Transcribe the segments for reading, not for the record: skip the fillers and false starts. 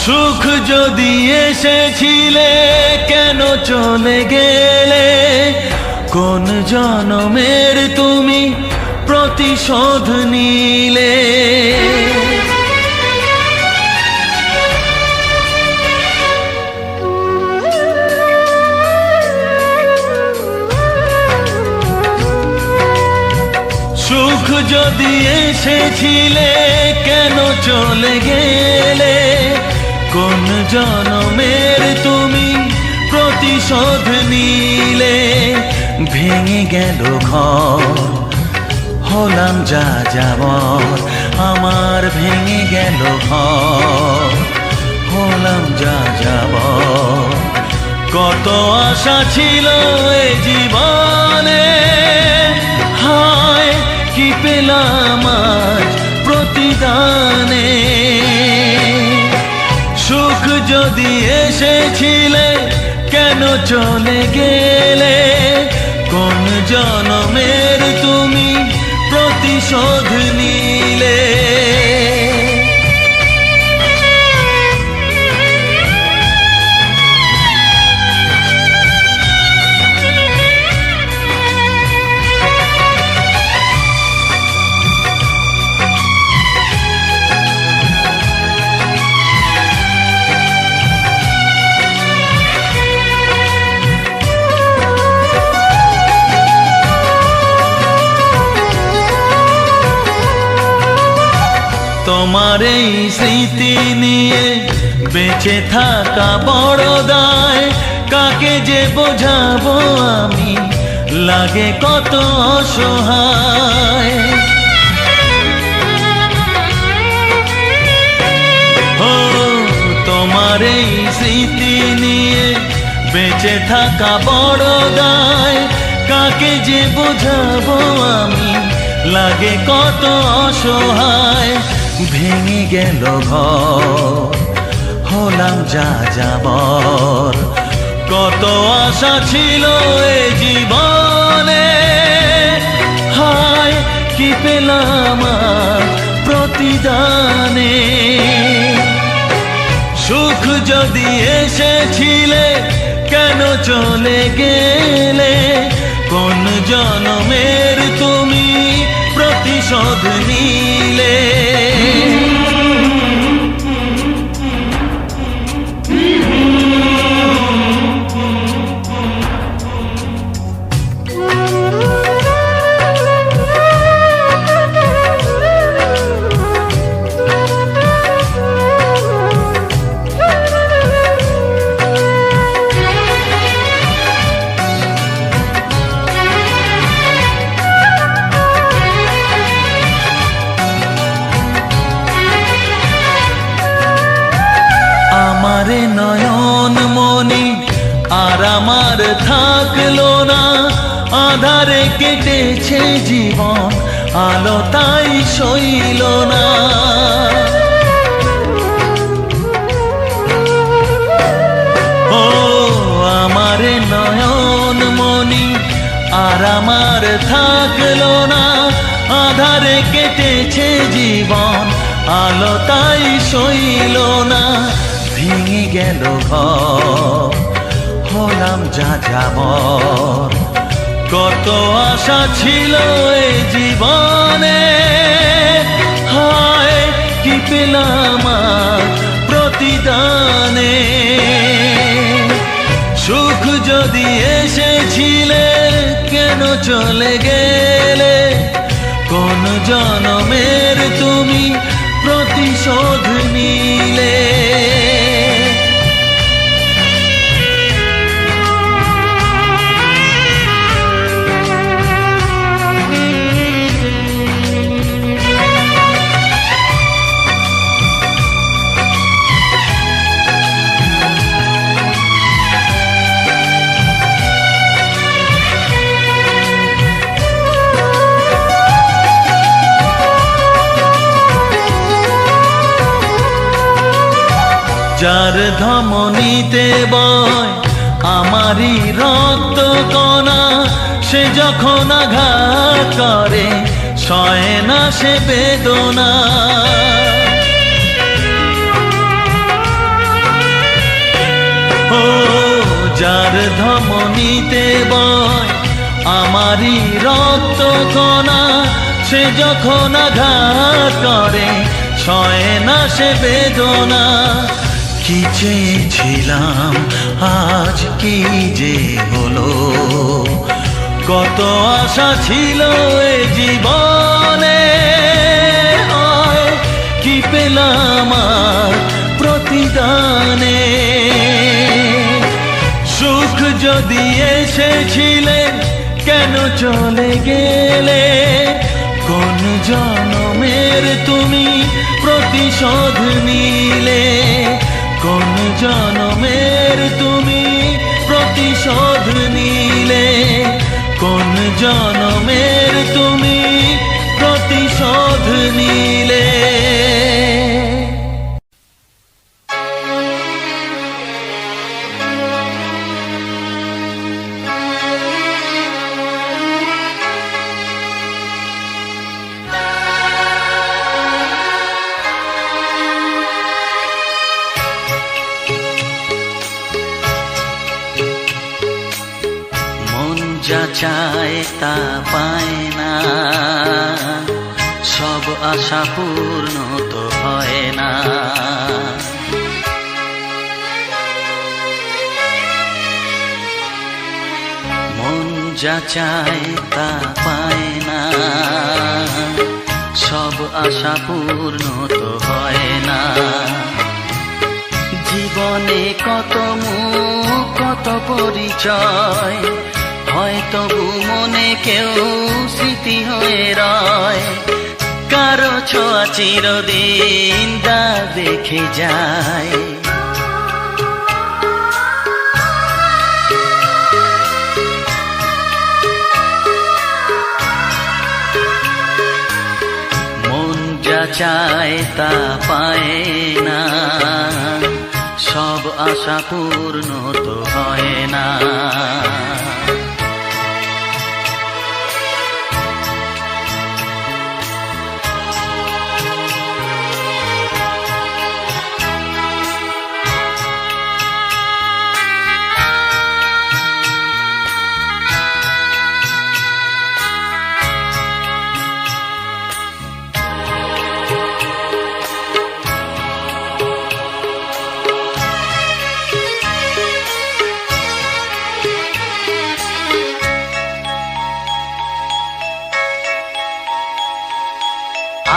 সুখ যদি এসেছিলে কেন চলে গেলে, কোন জনমের তুমি প্রতিশোধ নিলে। সুখ যদি এসেছিলে কেন চলে গেলে, কোন জনমের তুমি প্রতিশোধ নিলে। ভেঙে গেল ঘর, হলাম যা যাবর, আমার ভেঙে গেল ঘর, হলাম যা যাবর। কত আশা ছিল এ জীবনে, হায় কি পেলাম আজ প্রতিদানে। সুখ যদি এসেছিলে কেন চলে গেলে, কোন জনমের তুমি প্রতিশোধ নিলে। তোমার এই স্মৃতি নিয়ে বেঁচে থাকা বড় দায়, কাকে যে বোঝাবো আমি, লাগে কত অসহায়। ও তোমার এই স্মৃতি নিয়ে বেঁচে থাকা বড় দায়, কাকে যে বোঝাবো আমি, লাগে কত অসহায়। ভেঙে গেল ঘর, হলাম যা যাবর, কত আশা ছিল এ জীবনে, হায় কি পেলাম প্রতিদানে। সুখ যদি এসেছিলে কেন চলে গেলে, কোন জনমের তুমি প্রতিশোধ নিলে। আমারে নয়ন মনি আর আমার থাকলো না, আধারে কেটেছে জীবন, আলো তাই সইল না। ও আমারে নয়ন মনি আর আমার থাকলো না, আধারে কেটেছে জীবন, আলো তাই সইল না। ভেঙে গেল ঘর, হলাম যা যাবর, কত আশা ছিল এ জীবনে, হায় কি পেলাম প্রতিদানে। সুখ যদি এসেছিলে কেন চলে গেলে, কোন জনমের তুমি প্রতিশোধ নিলে। যার ধমনীতে বয় আমারই রক্ত কণা, সে যখন আঘাত করে সয় না সে বেদনা। ধমনীতে বয় আমারই রক্ত কণা, সে যখন আঘাত করে সয় না সে বেদনা। কি চেয়েছিলাম আজ কি যে হলো, কত আশা ছিল এ জীবনে, হয় কি পেলাম আর প্রতিদানে। সুখ যদি এসেছিলে কেন চলে গেলে, কোন জনমের তুমি প্রতিশোধ নিলে, কোন জনমের তুমি প্রতিশোধ নিলে, কোন জনমের তুমি প্রতিশোধ নিলে। যা চায় তা পায় না, সব আশা পূর্ণ তো হয় না। মন যা চায় তা পায় না, সব আশা পূর্ণ তো হয় না। জীবনে কত মুখ কত পরিচয়, হয়তো মনে কেউ স্মৃতি হয়ে রয়, কারো ছোঁয়া চিরদিন দা দেখে যায়। মন যা চায় তা পায় না, সব আশা পূর্ণ তো হয় না।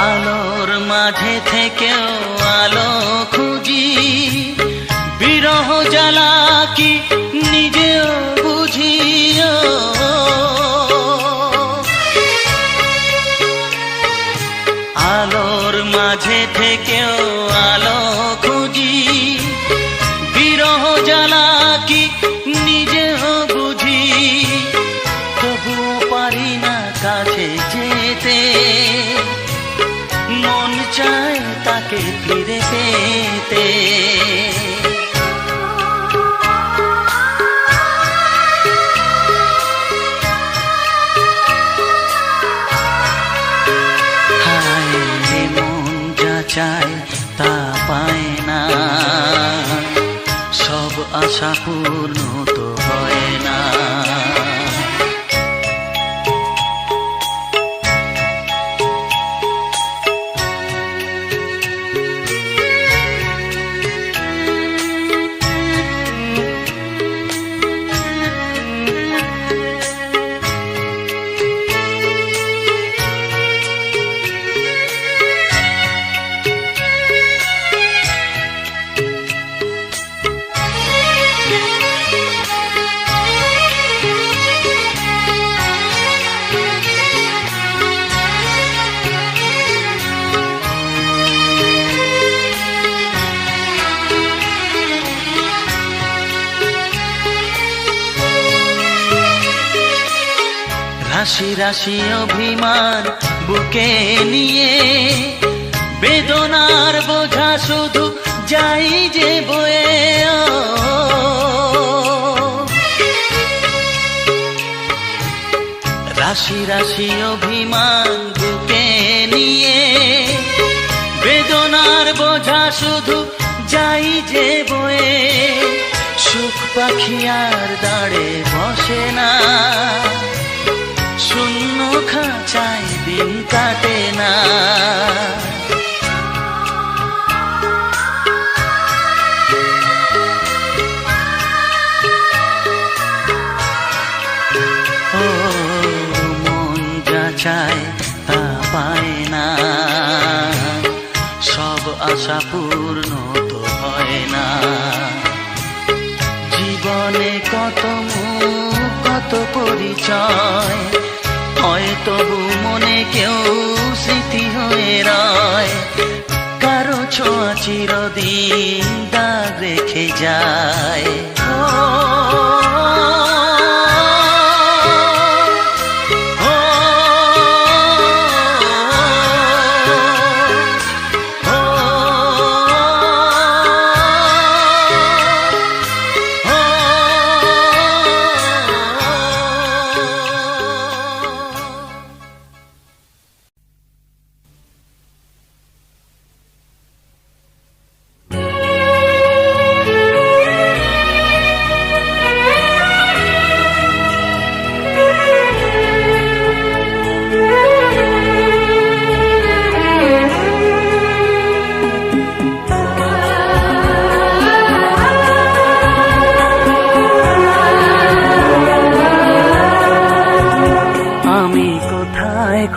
আলোর মাঝে থেকেও আলো খুঁজি, বিরহ জ্বালা কি নিজেও বুঝি। আলোর মাঝে থেকেও আলো খুঁজি, বিরহ জ্বালা কি নিজেও বুঝি। তবুও পারি না কাছে যেতে, মন চায় তাকে ফিরে পেতে। হায় মন যা চায় তা পায় না, সব আশা পূর্ণ তো হয় না। রাশি রাশি অভিমান বুকে নিয়ে, বেদনার বোঝা শুধু যাই যে বয়ে। রাশি রাশি অভিমান বুকে নিয়ে, বেদনার বোঝা শুধু যাই যে বয়ে। সুখ পাখি আর দাঁড়ে বসে না, শূন্য খাঁচায় দিন কাটে না। ও মন যা চায় তা পায় না, সব আশা পূর্ণ তো হয় না। জীবনে কত মুখ কত পরিচয়, হয় তবু মনে কেউ স্মৃতি হয়ে রয়। কারো ছোঁয়া চিরদিন দাগ রেখে যায়।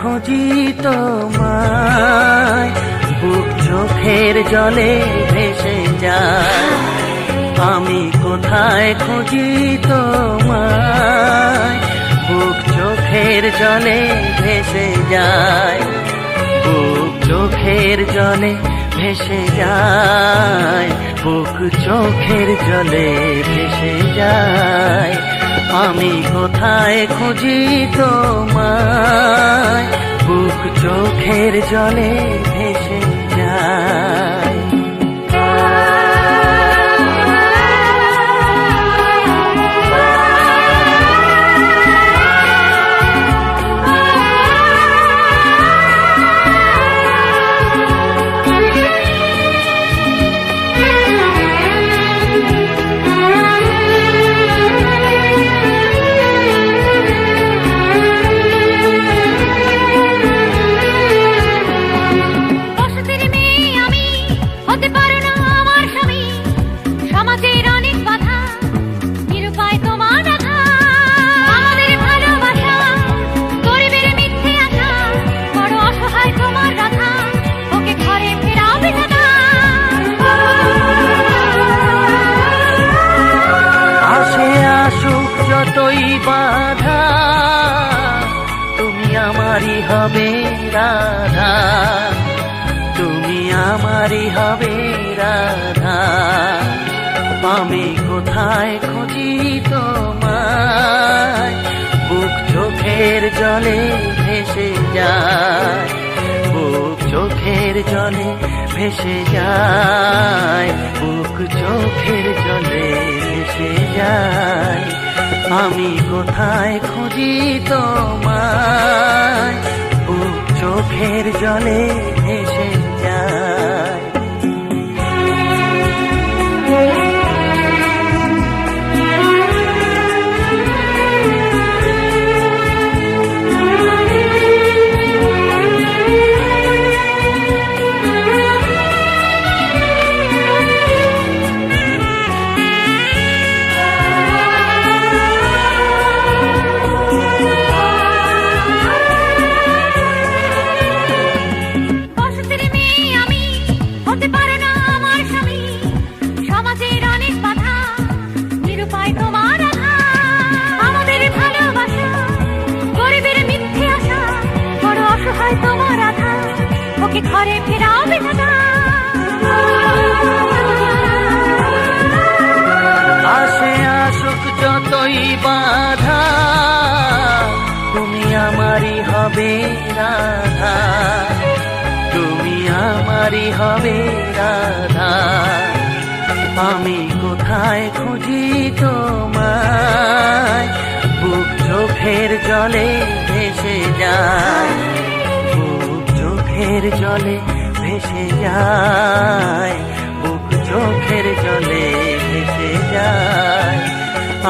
খুঁজি তোমায়, বুক চোখের জলে ভেসে যায়। আমি কোথায় খুঁজি তোমায়, বুক চোখের জলে ভেসে যায়। বুক চোখের জলে ভেসে যায়, বুক চোখের জলে ভেসে যায়। আমি কোথায় খুঁজি তোমায়, বুক চোখের জলে ভেসে যায়। যতই বাধা তুমি আমারই হবে রাধা, তুমি আমারই হবে রাধা। আমি কোথায় খুঁজি তোমায়, বুক চোখের জলে ভেসে যায়। বুক চোখের জলে ভেসে যায়, বুক চোখের জলে ভেসে যায়। আমি কোথায় খুঁজি তোমায়, বুক চোখের জলে ভেসে যায়। ঘরে ফেরাবে না, আসে আসুক যতই বাধা তুমি আমারই হবে রাধা, তুমি আমারই হবে রাধা। আমি কোথায় খুঁজি তোমায়, বুক চোখের জলে ভেসে যায়। চোখের জলে ভেসে যায়, বুক চোখের জলে ভেসে যায়।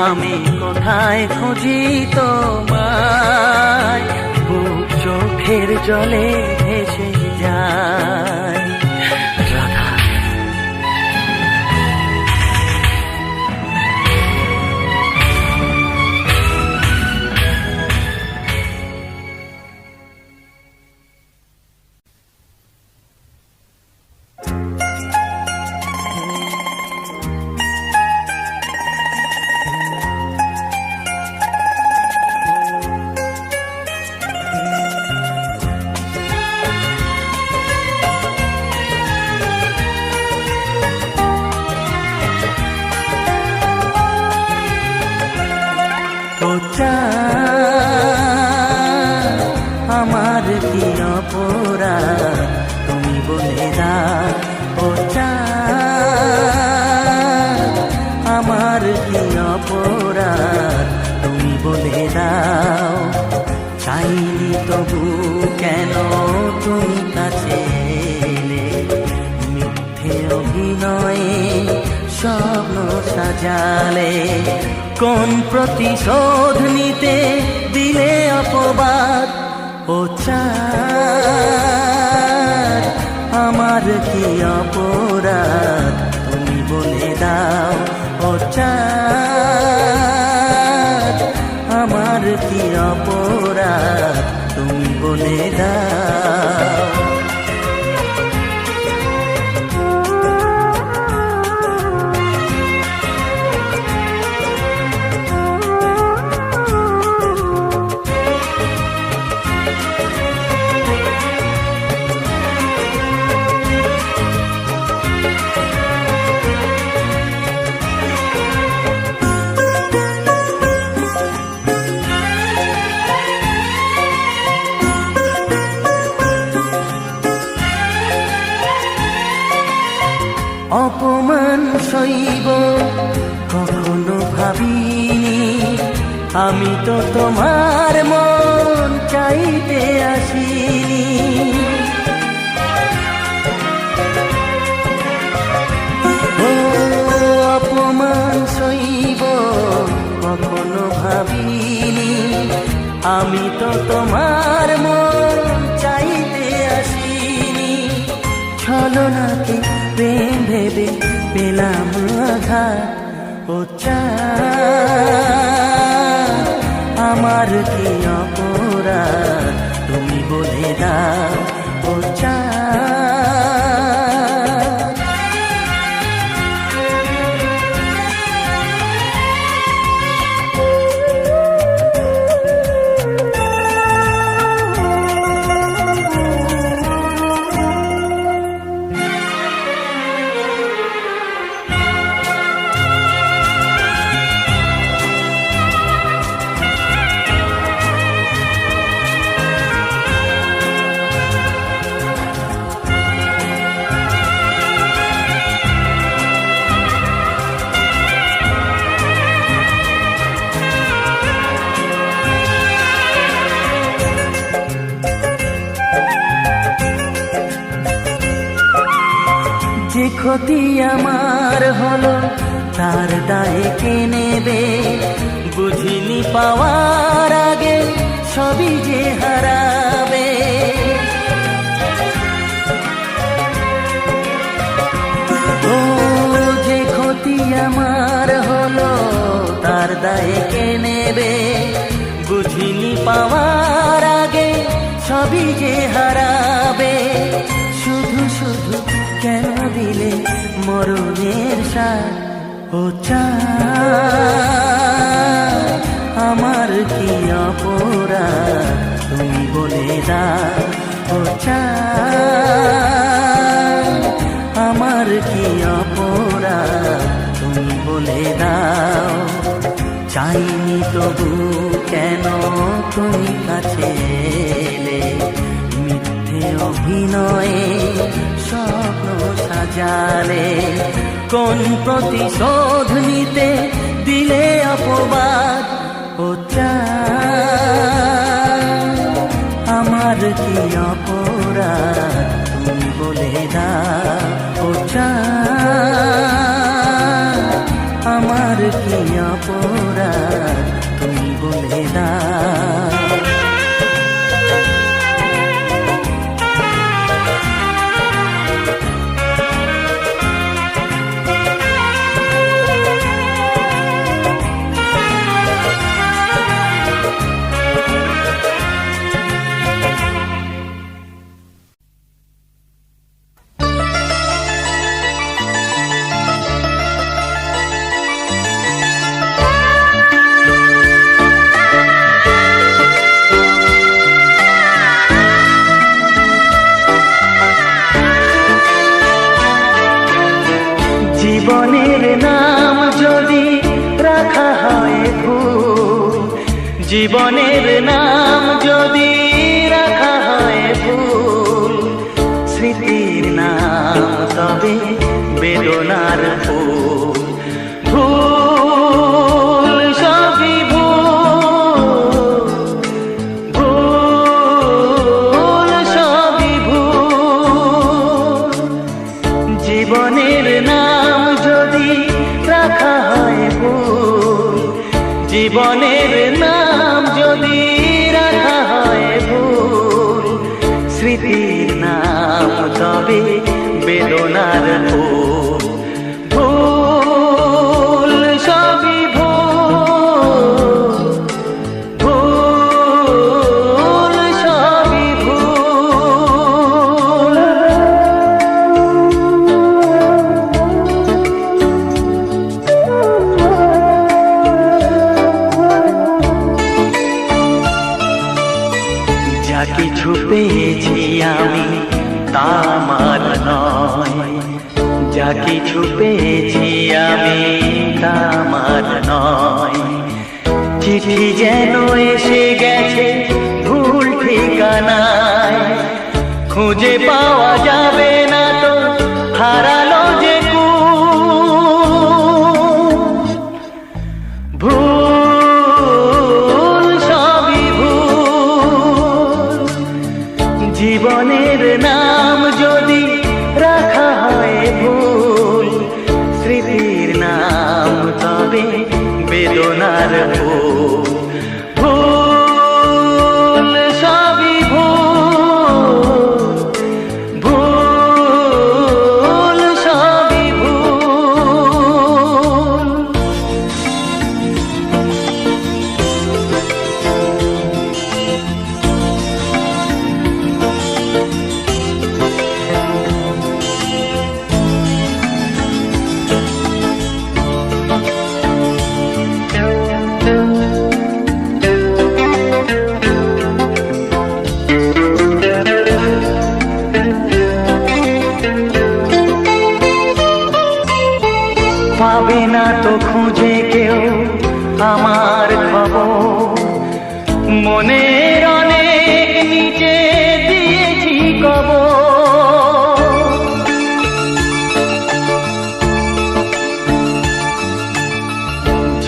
আমি কোথায় খুঁজি তোমায়, বুক চোখের জলে ভেসে যায়। রাধা আমার কি অপরাধ তুমি বলে দাও, ও চাঁদ আমার কি অপরাধ তুমি বলে দাও। চাইনি তবু কেন তুমি কাছে এলে, মিথ্যে অভিনয়ে স্বপ্ন সাজালে, কোন প্রতিশোধ নিতে দিলে অপবাদ, ও চাঁদ আমার কি অপরাধ তুমি বলে দাও, ও চাঁদ আমার কি অপরাধ তুমি বলে দাও। অপমান সইব কখনো ভাবিনি, আমি তো তোমার মন চাইতে আসিনি। ও অপমান সইব কখনো ভাবিনি, আমি তো তোমার মন চাইতে আসিনি। ছলনাকে প্রেম ভেবে পেলাম আঘাত, ও চাঁদ আমার কি অপরাধ তুমি বলে দাও, ও চাঁদ। যে ক্ষতি আমার হলো তার দায় কে নেবে, বুঝিনি পাওয়ার আগে সবই যে হারাবে। ও যে ক্ষতি আমার হলো তার দায় কে নেবে, বুঝিনি পাওয়ার আগে সবই যে হারাবে। শুধু শুধু কেন দিলে মরণের সাথ, ও চাঁদ আমার কি অপরাধ তুমি বলে দাও, ও চাঁদ আমার কি অপরাধ তুমি বলে দাও। চাইনি তবু কেন তুমি কাছে এলে, মিথ্যে অভিনয়ে স্বপ্ন সাজালে, কোন প্রতিশোধ নিতে দিলে অপবাদ, ও চাঁদ আমার কি অপরাধ তুমি বলে দাও, ও চাঁদ আমার কি অপরাধ। জীবনের নাম যদি রাখা হয় ভুল, জীবনের নাম যদি রাখা হয় ভুল, স্মৃতির নাম তবে বেদনার ফুল। ভুল সবই ভুল, ভুল সবই ভুল, জীবনের নাম যদি রাখা হয় ভুল, জীবনের নাম যদি রাখা হয় ভুল, স্মৃতির নাম তবে বেদনার ফুল। ভুল সবই ভুল, ভুল সবই ভুল। যা কিছু পেয়েছি আমি তা আমার নয়, যা কিছু পেয়েছি আমি তা আমার নয়। চিঠি যেন এসে গেছে ভুল ঠিকানায়, খুঁজে পাওয়া যাবে না তো হারালো যে ভুল সবই ভুল, জীবনের নাম যদি রাখা হয় ভুল, স্মৃতির নাম তবে বেদনার ফুল। ভুল সবই ভুল, ভুল সবই ভুল। পাবে না তো খুঁজে কেউ আমার খবর, মনের অনেক নিচে দিয়েছি কবর।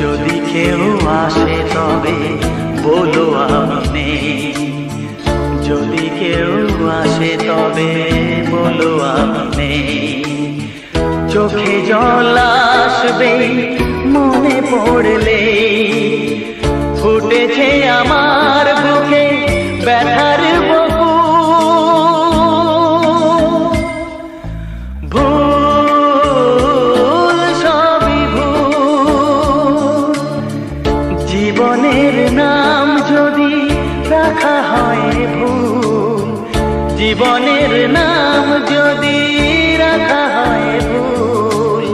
যদি কেউ আসে তবে বলো আমি নেই, যদি কেউ আসে তবে বলো আমি নেই। চোখে জল আসবে মনে পড়লে, ফুটেছে আমার বুকে ব্যথার বকুল। ভুল সবই ভুল, জীবনের নাম যদি রাখা হয় ভুল, জীবনের নাম যদি রাখা হয় ভুল,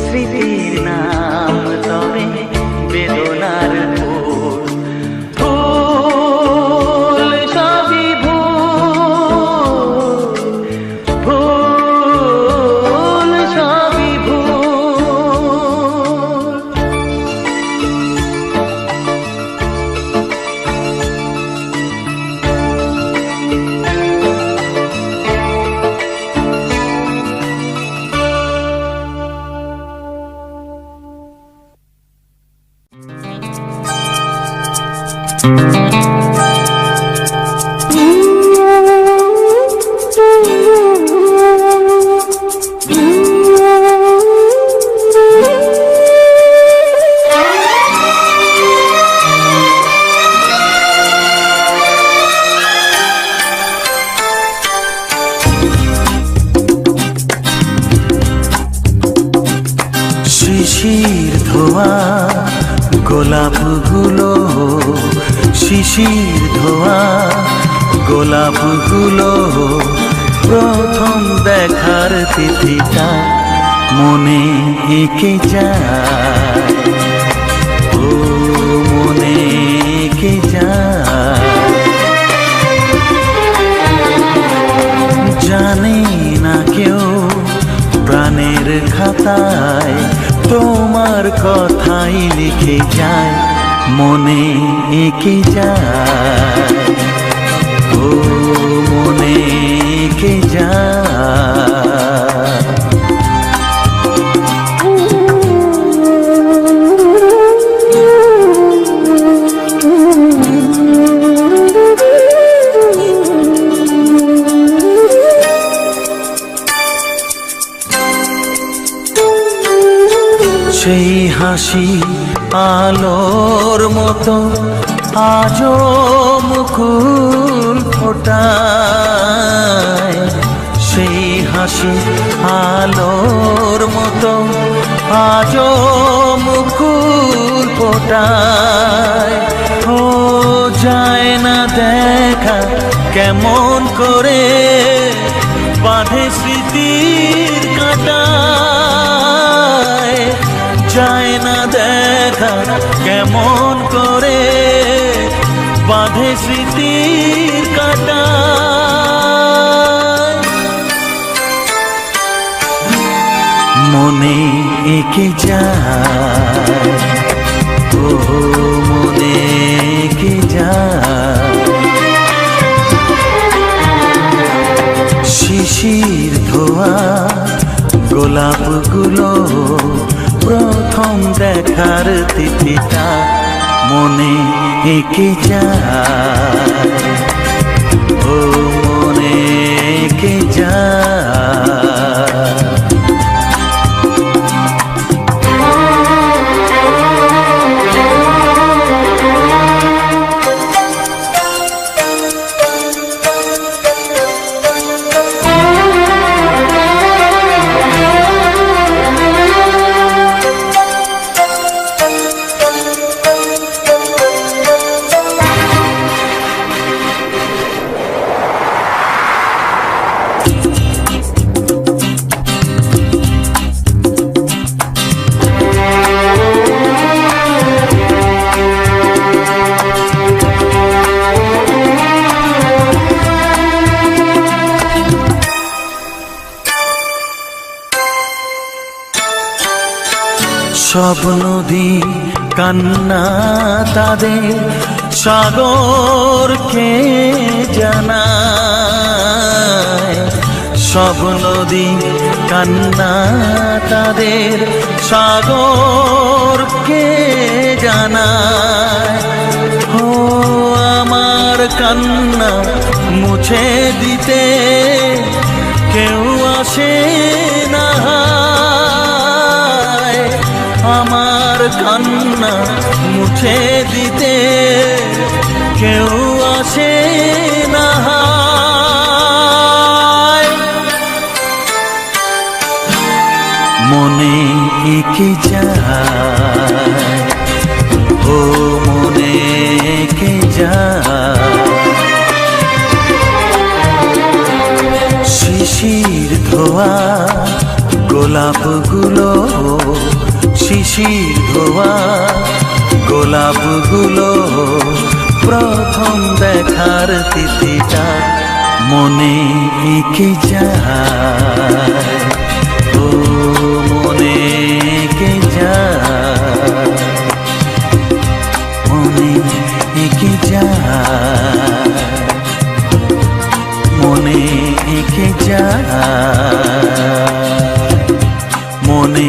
স্মৃতির নাম তবে বেদনার ফুল। ভুল সবই ভুল, ভুল সবই ভুল। শিশির ধোয়া গোলাপগুলো, শিশির ধোয়া গোলাপগুলো, প্রথম দেখার তিথিটা মনে এঁকে যায়, ও মনে এঁকে যায়। জানে না কেউ প্রাণের খাতায় তোমার কথাই লিখে যায়, মনে এঁকে যায়, ও মনে এঁকে যায়। সেই হাসি আলোর মতো আজও মুকুল ফোটায়, সেই হাসি আলোর মতো আজও মুকুল ফোটায়। ও যায় না দেখা কেমন করে বাঁধে স্মৃতির কাঁটায়, যায় না দেখা কেমন করে বাঁধে স্মৃতির কাঁটায়। মনে এঁকে যায়, ও মনে এঁকে যায়। শিশির ধোয়া গোলাপগুলো প্রথম দেখার তিথিটা মনে এঁকে যায়, ও মনে এঁকে যায়। সব নদী কান্না তাদের সাগরকে জানায়, সব নদী কান্না তাদের সাগরকে জানায়। ও আমার কান্না মুছে দিতে কেউ আসে না, আমার কান্না মুছে দিতে কেউ আসে না। মনে এঁকে যায়, ও মনে এঁকে যায়। শিশির ধোয়া গোলাপগুলো, শিশির ধোয়া গোলাপগুলো প্রথম দেখার তিথিটা মনে এঁকে যায়, ও মনে এঁকে যায়, মনে এঁকে যায়, মনে এঁকে যায়, মনে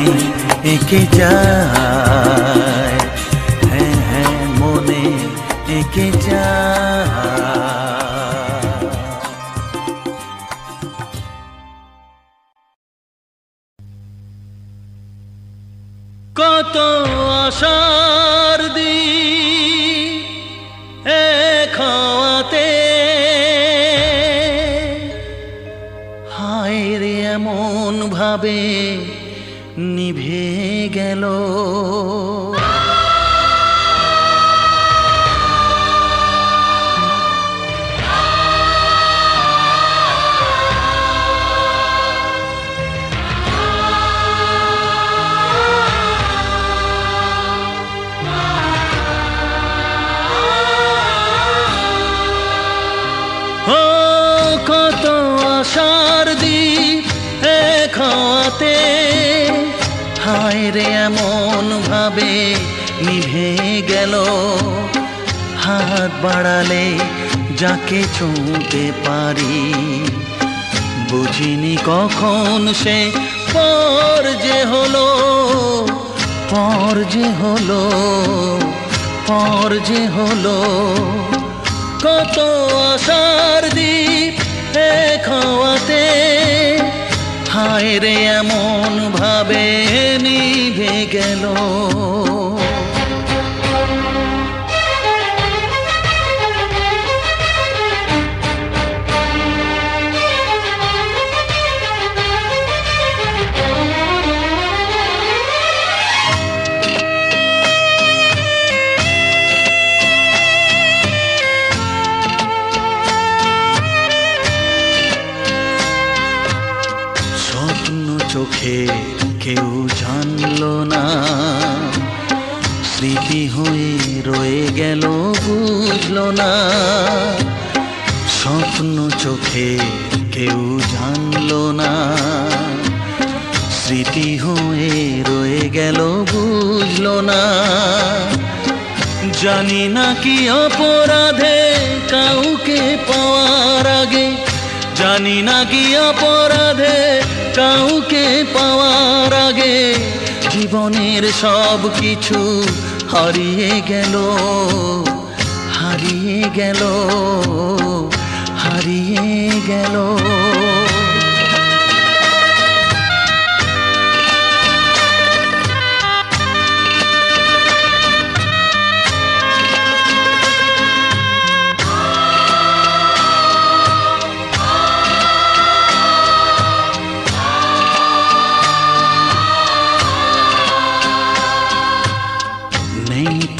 এঁকে যায়, হ্যাঁ হ্যাঁ মনে এঁকে যায়। কত আশার দিন এক হওয়াতে, হায় রে এমন ভাবে নিভে গেল। ও কত আশার দিন এক হওয়াতে, হায় রে এমন ভাবে নিভে গেল, হাত বাড়ালে যাকে ছুঁতে পারি, বুঝিনি কখন সে পর যে হলো, পর যে হলো, পর যে হলো। কত আশার দ্বীপ এক হওয়াতে হায় রে এমন ভাবে নিভে গেল। চোখে কেউ জানলো না, স্মৃতি হয়ে রয়ে গেল বুঝলো না। স্বপ্ন চোখে কেউ জানলো না, স্মৃতি হয়ে রয়ে গেল বুঝলো না। জানি না কি অপরাধে কাউকে পাওয়ার আগে, জানি না কি অপরাধে কাউকে পাওয়ার আগে জীবনের সব কিছু হারিয়ে গেল, হারিয়ে গেল, হারিয়ে গেল।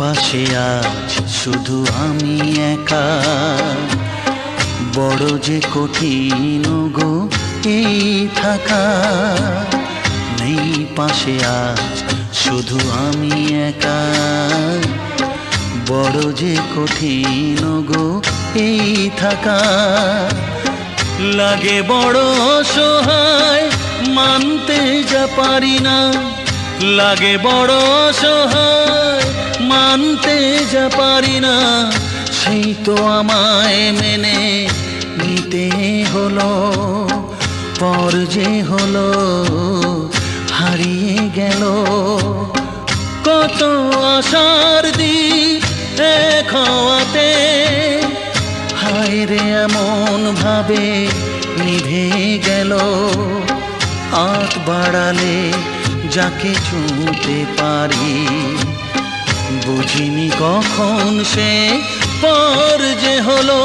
পাশে আজ শুধু আমি একা, বড় যে কঠিন গো এই থাকা। নেই পাশে আজ শুধু আমি একা, বড় যে কঠিন গো এই থাকা। লাগে বড় অসহায় মানতে যা পারি না, লাগে বড় অসহায় মানতে যা পারি না। সেই তো আমায় মেনে নিতে হলো, পর যে হলো হারিয়ে গেল। কত আশার দ্বীপ এক হওয়াতে হায় রে এমন ভাবে নিভে গেল। হাত বাড়ালে যাকে ছুঁতে পারি, বুঝিনি কখন সে পর যে হলো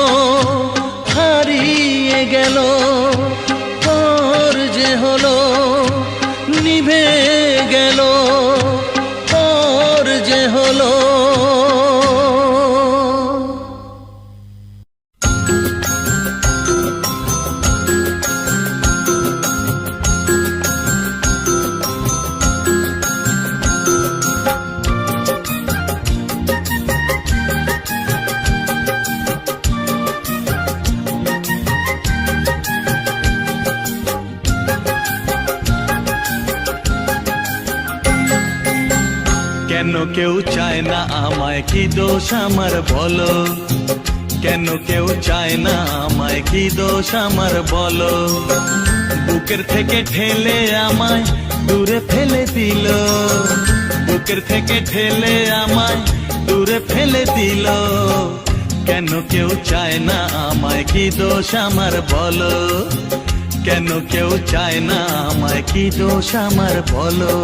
হারিয়ে গেল, পর যে হলো নিভে গেল, পর যে হলো। কেন কেউ চায় না আমায়, কি দোষ আমার বলো? কেন কেউ চায় না আমায়, কি দোষ আমার বলো? বুকের থেকে ঠেলে আমায় দূরে ফেলে দিল, বুকের থেকে ঠেলে আমায় দূরে ফেলে দিল। কেন কেউ চায় না আমায়, কি দোষ আমার বলো? কেন কেউ চায় না আমায়, কি দোষ আমার বলো?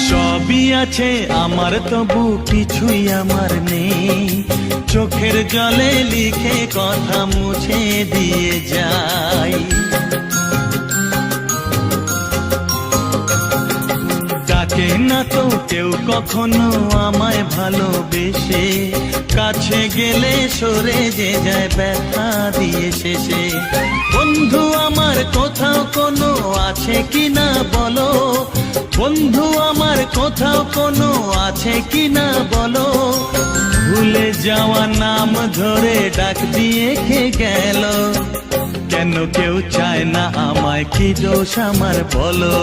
সবই আছে আমার, তবু কিছুই আমার নেই। চোখের জলে লিখে কথা মুছে দিয়ে যাই। থাকে না তো কেউ কখনো আমায় ভালোবেসে, কাছে গেলে সরে যে যায় ব্যথা দিয়ে শেষে। বন্ধু আমার কোথাও কোনো আছে কিনা বলো, বন্ধু আমার কোথাও কোনো আছে কিনা বলো, ভুলে যাওয়া নাম ধরে ডাক দিয়ে কে গেল। কেন কেউ চায় না আমায়, কি দোষ আমার বলো,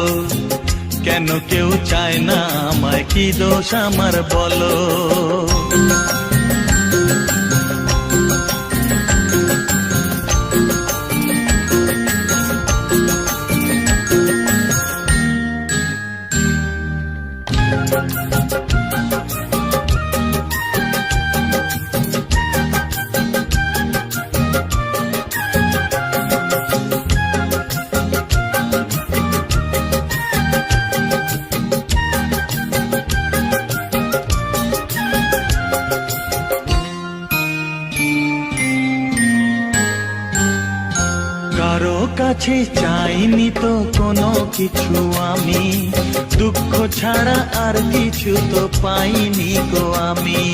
কেন কেউ চায় না আমায়, কি দোষ আমার বলো। কারো কাছে চাইনি তো কোনো কিছু আমি, দুঃখ ছাড়া আর কিছু তো পাইনি গো আমি।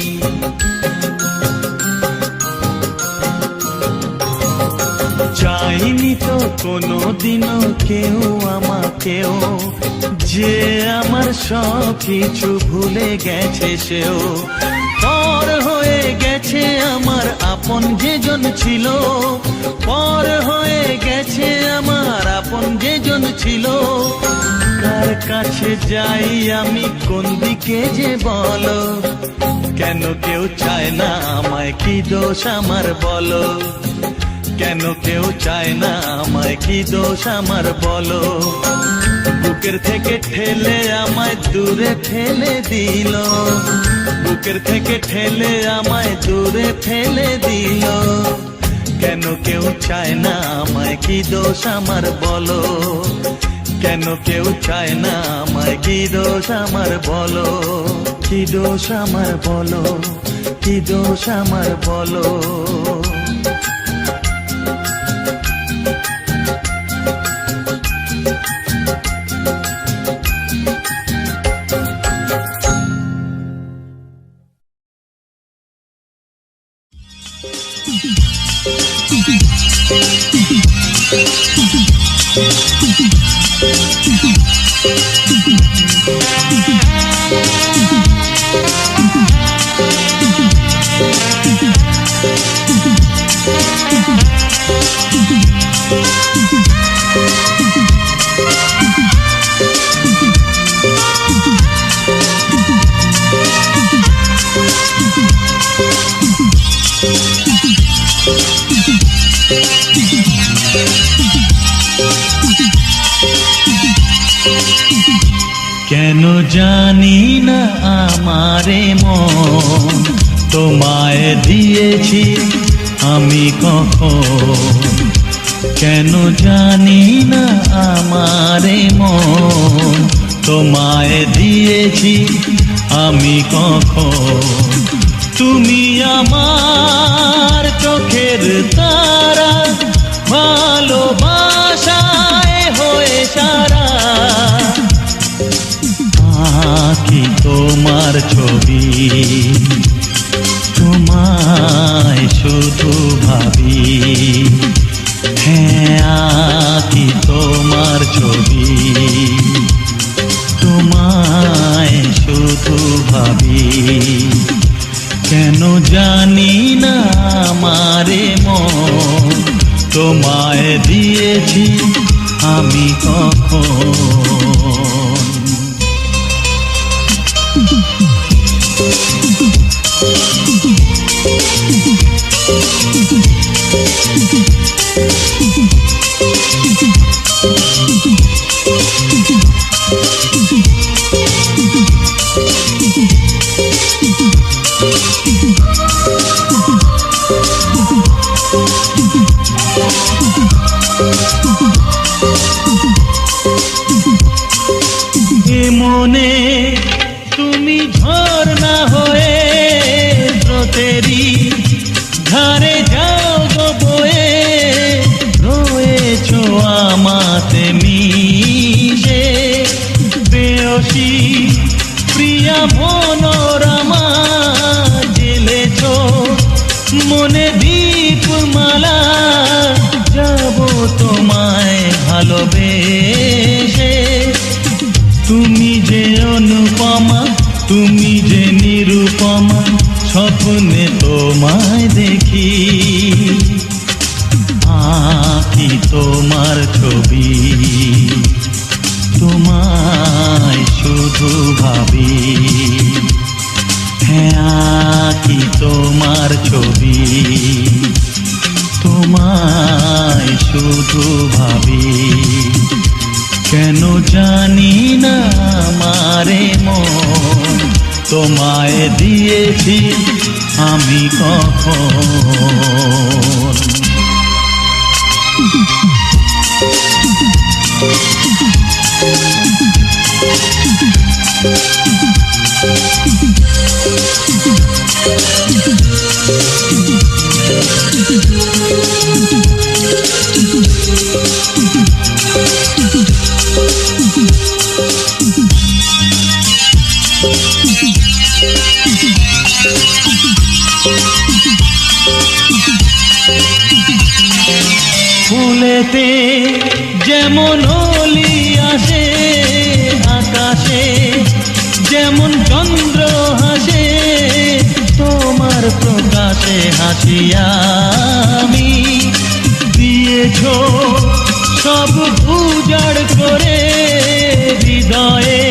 চাইনি তো কোনো দিনও কেউ আমাকেও, যে আমার সব কিছু ভুলে গেছে সেও। পর হয়ে গেছে আমার আপন যেজন ছিল, পর হয়ে গেছে আমার আপন যেজন ছিল। কার কাছে যাই আমি, কোন দিকে যে বলো, কেন কেউ চায় না আমায়, কি দোষ আমার বলো, কেন কেউ চায় না আমায়, কি দোষ আমার বলো। বুকের থেকে ঠেলে আমায় দূরে ফেলে দিল, বুকের থেকে ঠেলে আমায় দূরে ফেলে দিল। কেন কেউ চায় না আমায়, কি দোষ আমার বলো, কেন কেউ চায় না আমায়, কি দোষ আমার বলো, কি দোষ আমার বলো, কি দোষ আমার বলো। কেন জানি না আমারে মন তোমায় দিয়েছি আমি কখন, কেন জানি না আমারে মন তোমায় দিয়েছি আমি কখন। তুমি আমার চোখের তারা, ভালোবাসায় হয়ে সারা, আঁকি তোমার ছবি, তোমায় শুধু ভাবি। হ্যাঁ আঁকি তোমার ছবি, তোমায় শুধু ভাবি। কেন জানি না আমারে মন তোমায় দিয়েছি আমি কখন। মনে তুমি ঝর্ণা হয়ে স্রোতেরি ধারে যাও গো বয়ে, রয়েছো আমাতে মিশে, বেয়সী দিয়া মনোরমা জেলেছ মনে দীপমালা, যাব তোমায় ভালোবেসে। তুমি যে অনুপমা, তুমি যে নিরুপমা, স্বপ্নে তোমায় দেখি। আঁকি তোমার ছবি, তোমায় শুধু ভাবি। হ্যাঁ, আঁকি তোমার ছবি, তোমায় শুধু ভাবি। কেন জানি না আমারে মন তোমায় দিয়েছি আমি কখন। ফুলেতে যেমন অলি আসে, আকাশে যেমন চন্দ্র হাসে, তোমার প্রকাশে হাসি আমি। দিয়েছ সব উজাড় করে, হৃদয়ে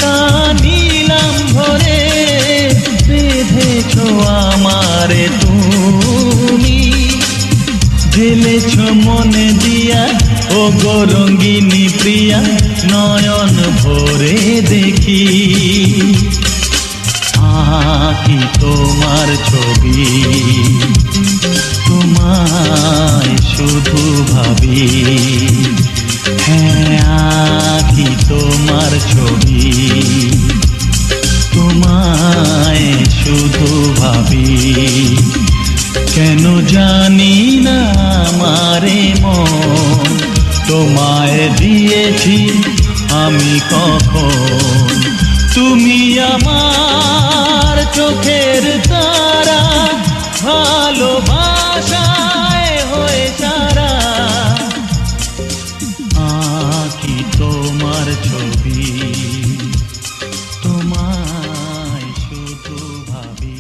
তা নিলাম ভরে। বেঁধেছ আমারে তুমি, ঢেলেছ মনে দিয়া ও গো রঙ্গিনী প্রিয়া, নয়ন ভরে দেখি। আঁকি তোমার ছবি, তোমায় শুধু ভাবি। হ্যাঁ, আঁকি তোমার ছবি, তোমায় শুধু ভাবি। কেন জানি না আমারে মন তোমায় দিয়েছি আমি কখন। তুমি আমার চোখের তারা, ভালোবাসায় হয়ে সারা। আঁকি তোমার ছবি, তোমায় শুধু ভাবি।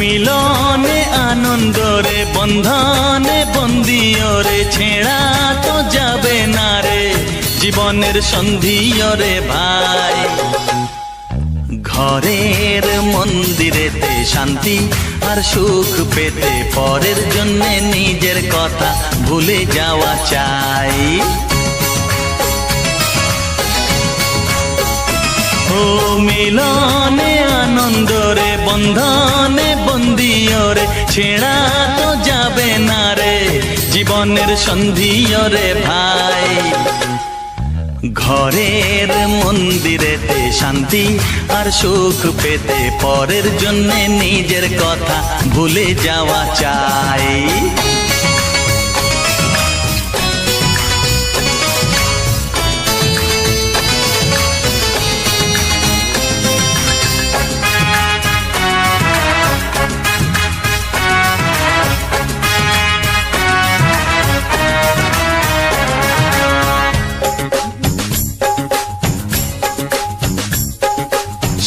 মিলনে আনন্দরে বন্ধনে বন্দিয়রে, ছেড়া তো যাবে না রে জীবনের সন্ধিয়রে ভাই। ঘরের মন্দিরেতে শান্তি আর সুখ পেতে, পরের জন্যে নিজের কথা ভুলে যাওয়া চাই। ও মিলনে আনন্দরে বন্ধনে বন্দিয়রে, ছেড়া তো যাবে না রে জীবনের সন্ধিয়রে ভাই। ঘরের মন্দিরেতে শান্তি আর সুখ পেতে, পরের জন্যে নিজের কথা ভুলে যাওয়া চাই।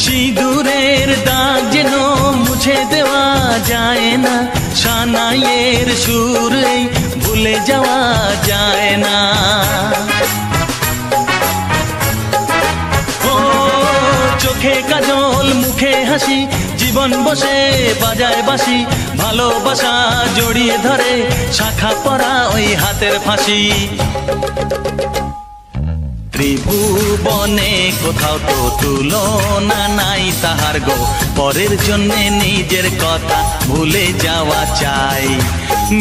সিঁদুরের দাগ যেন মুছে দেওয়া সুর এই ভুলে যাওয়া যায় না। ও চোখে কাজল মুখে হাসি, জীবন বসে বাজায় বাঁশি, ভালোবাসা জড়িয়ে ধরে শাখা পরা ওই হাতের ফাঁসি। ত্রিভুবনে কোথাও তো তুলনা নাই তাহার গো, পরের জন্যে নিজের কথা ভুলে যাওয়া চাই।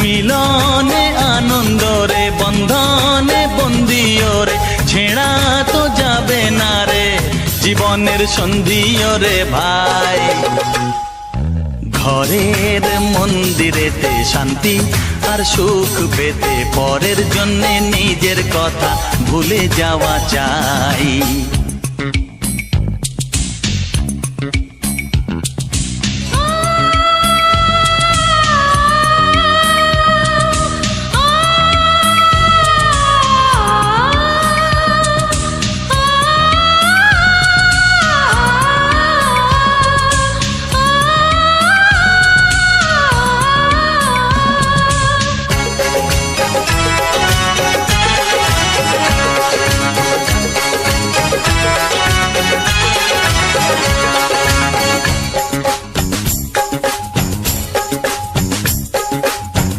মিলনে আনন্দ রে, বন্ধনে বন্দিও রে, ছেঁড়া তো যাবে না রে জীবনের সন্ধিও রে ভাই। ঘরের মন্দিরেতে শান্তি আর সুখ পেতে পরের জন্যে নিজের কথা ভুলে যাওয়া চাই।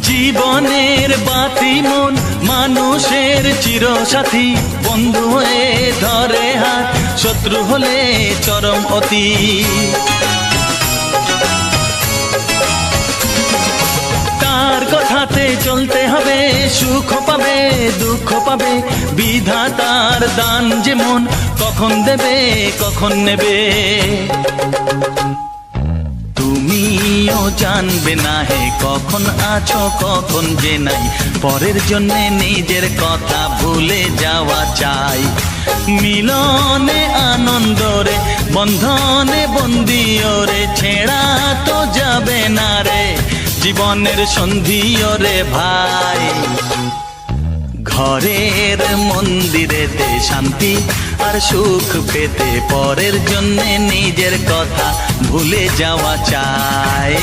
জীবনের বাতি মন মানুষের চিরসাথী, বন্ধু হয়ে ধরে হাত, শত্রু হলে চরম অতি। তার কথাতে চলতে হবে, সুখ পাবে দুঃখ পাবে, বিধাতার দান যেমন কখন দেবে কখন নেবে। তুমিও জানবে না হে কখন আছো কখন যে নাই, পরের জন্যে নিজের কথা ভুলে যাওয়া চাই। মিলনে আনন্দ রে, বন্ধনে বন্দিও রে, ছেঁড়া তো যাবে না রে জীবনের সন্ধিও রে ভাই। ঘরের মন্দিরেতে শান্তি আর সুখ পেতে পরের জন্যে নিজের কথা ভুলে যাওয়া চাই।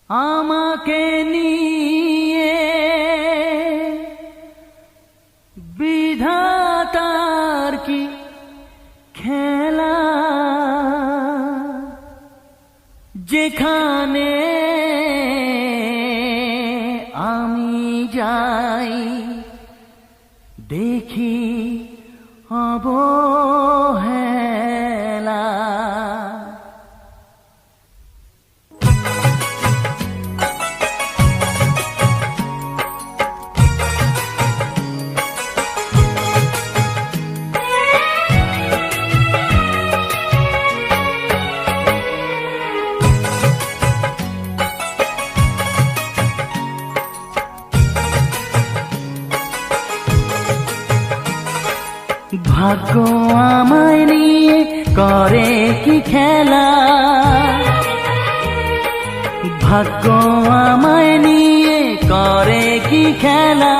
আমাকে নিয়ে বিধাতার কি খেলা, যেখানে আমি যাই দেখি অবহেলা। ভাগ্য আমায় নিয়ে করে কি খেলা, ভাগ্য আমায় নিয়ে করে কি খেলা,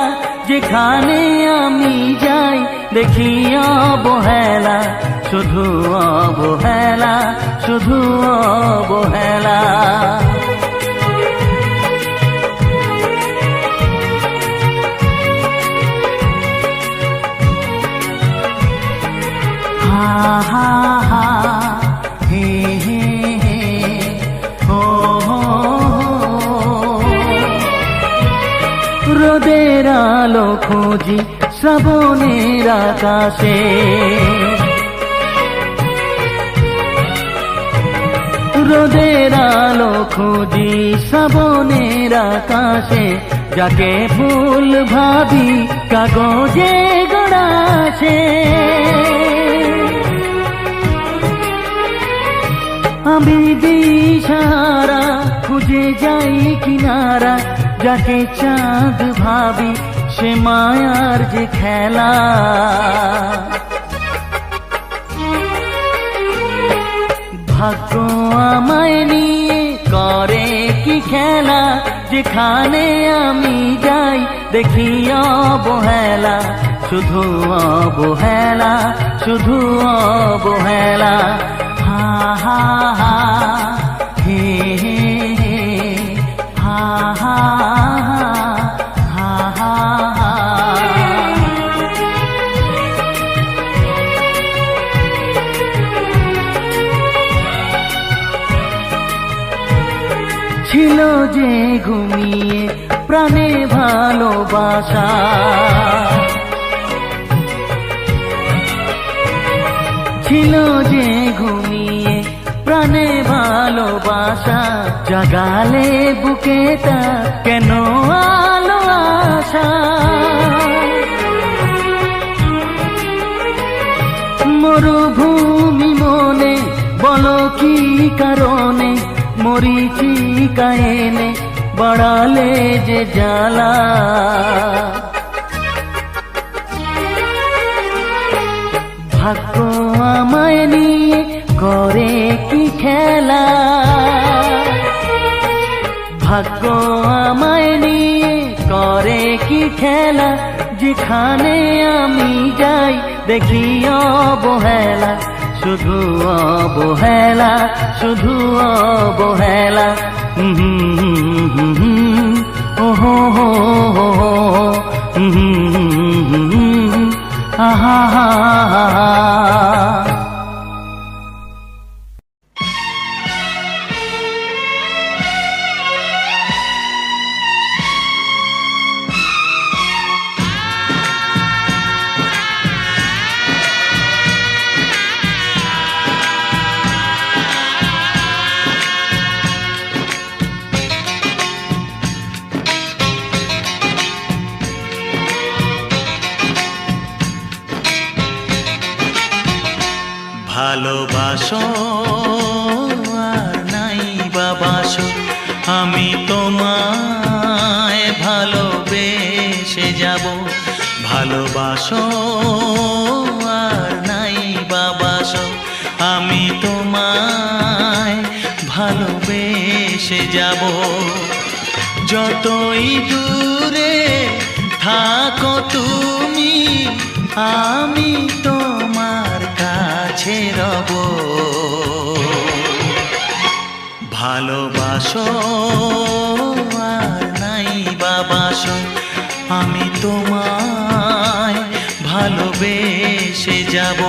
যেখানে আমি যাই দেখি অবহেলা, শুধু অবহেলা, শুধু অবহেলা। হা হা হা হে হে হে হো হো। রোদের আলো খুঁজি শ্রাবণের আকাশে, রোদের আলো খুঁজি শ্রাবণের আকাশে, যাকে ফুল ভাবি কাগজে গড়াছে। আমি দিশাহারা খুঁজে যাই কিনারা, যাকে চাঁদ ভাবি সে মায়ার যে খেলা। ভাগ্য আমায় নিয়ে করে কি খেলা, যেখানে আমি যাই দেখি অবহেলা, শুধু অবহেলা, শুধু অবহেলা। হা হা হা হে হে হে, হা হা হা হা হা। ছিল যে ঘুমিয়ে প্রাণে ভালোবাসা, ছিল যে ঘুমিয়ে প্রাণে ভালোবাসা, জাগালে বুকে তা কেন আলো আশা। মরুভূমি মনে বলো কি কারণে, মরিচিকা এনে বাড়ালে যে জ্বালা। ভাগ্য আমায় নিয়ে করে কি খেলা, ভাগ্য আমায় নিয়ে করে কি খেলা, যেখানে আমি যাই দেখি অবহেলা, শুধু অবহেলা, শুধু অবহেলা। ওহো হো হো, আহা হা হা। ভালোবাসো আর নাই বাবাসো, আমি তোমায় ভালোবেসে যাব। ভালোবাসো আর নাই বাবাসো, আমি তোমায় ভালোবেসে যাব। যতই দূরে থাকো তুমি, আমি তোমার কাছে রব। ভালোবাসো আর নাই বাবাসো, আমি তোমায় ভালোবেসে যাব।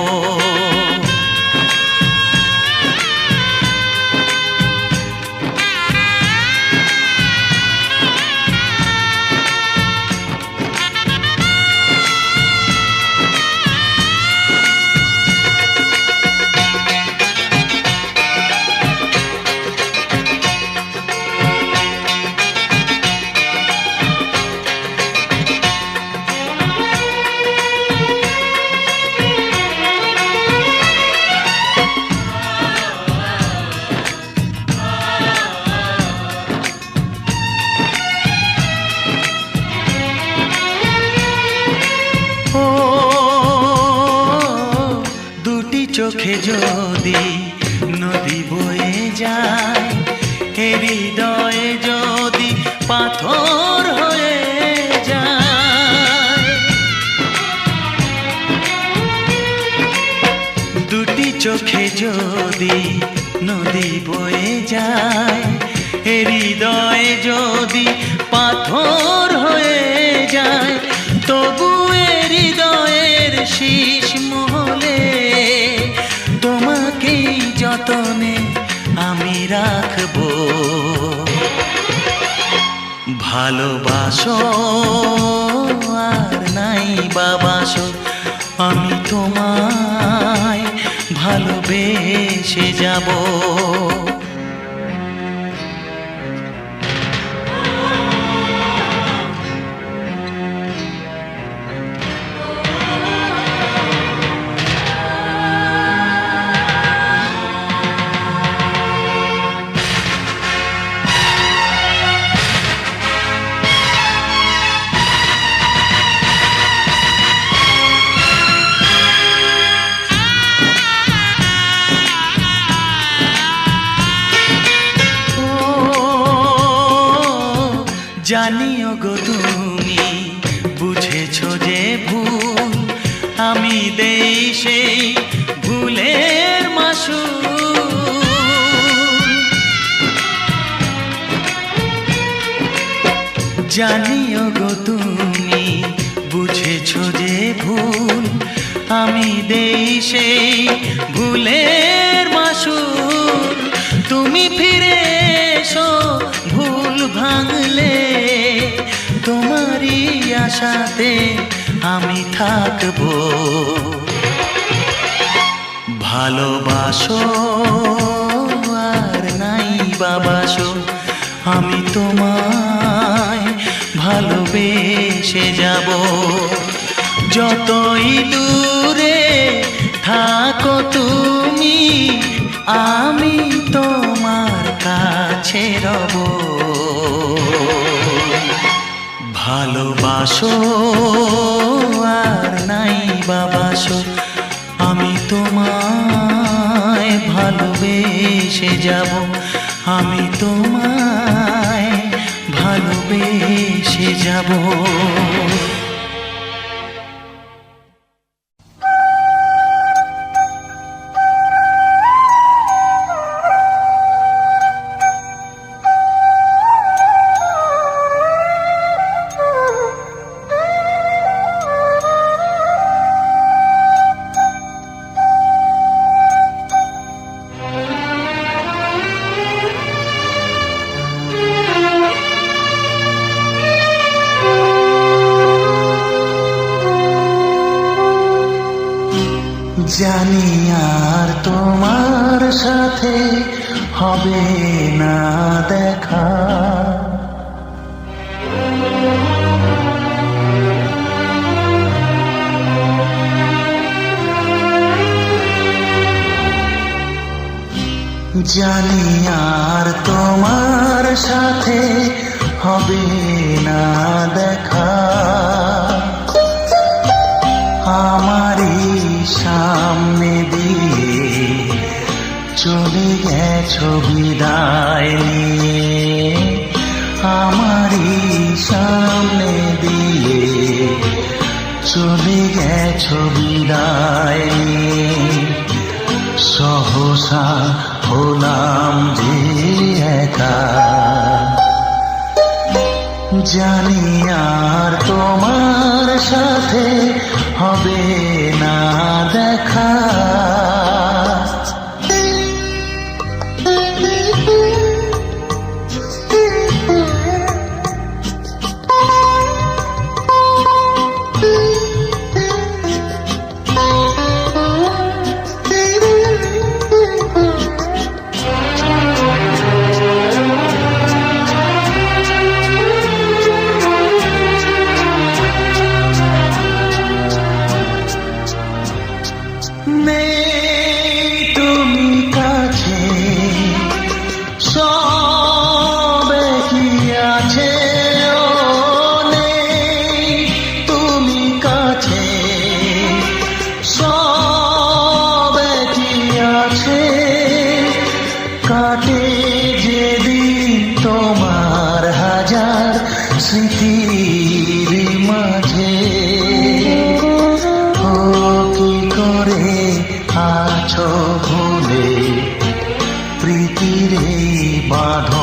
চোখে যদি নদী বয়ে যায়, হৃদয়ে যদি পাথর হয়ে যায়। দুটি চোখে যদি নদী বয়ে যায়, হৃদয়ে যদি পাথর হয়ে যায়, তবু হৃদয়ের শীষ মহলে তোমাকেই যতনে আমি রাখবো। ভালোবাসো আর নাই বাবাসো, আমি তোমায় ভালোবেসে যাব। জানিও গো তুমি বুঝেছো যে ভুল, আমি দেই সেই ভুলের মাসুল। জানিও গো তুমি বুঝেছো যে ভুল, আমি দেই সেই ভুলের মাসুল। তুমি ফিরে এসো ভুল ভাঙলে, তোমারই আশাতে আমি থাকবো। ভালোবাসো আর নাই বাবাসো, আমি তোমায় ভালোবেসে যাব। যতই দূরে থাকো তুমি, আমি তোমার কাছে রব। ভালোবাসো আর নাই বাবাসো, আমি তোমায় ভালোবেসে যাব। আমি তোমায় ভালোবেসে যাব। জানি আর তোমার সাথে হবে না দেখা, জানি আর তোমার সাথে হবে না দেখা। আমারই সামনে দিয়ে চলে গেছো বিদায় নিয়ে, আমারই সামনে দিয়ে চলে গেছো বিদায় নিয়ে। সহসা হলাম যে একা, জানি আর তোমার সাথে হবে না দেখা। কাটে যেদিন তোমার হাজার স্মৃতির মাঝে, ও কি করে আছো ভুলে প্রীতির বাঁধন।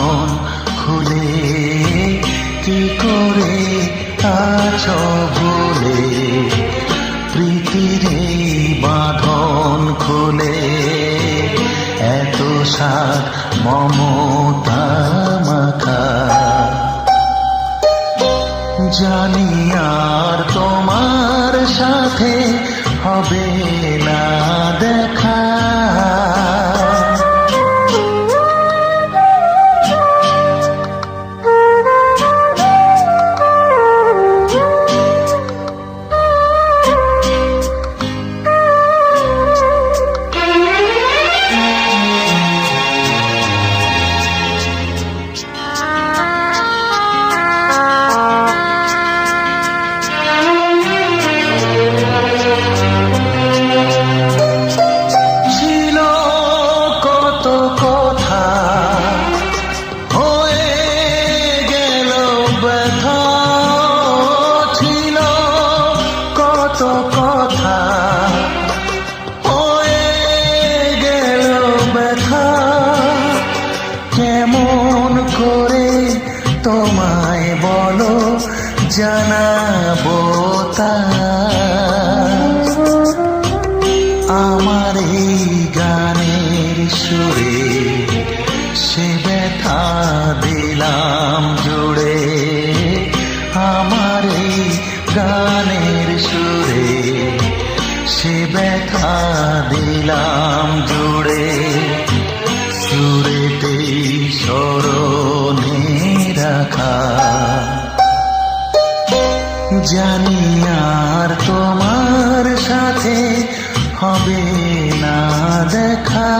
করে তোমায় বলো জানাবো তা আমার এই গানের সুরে সে ব্যথা দিলাম জুড়ে আমার এই গানের সুরে সে ব্যথা দিলাম জুড়ে সুরেতেই স্মরণে রাখা জানি আর তোমার সাথে হবে না দেখা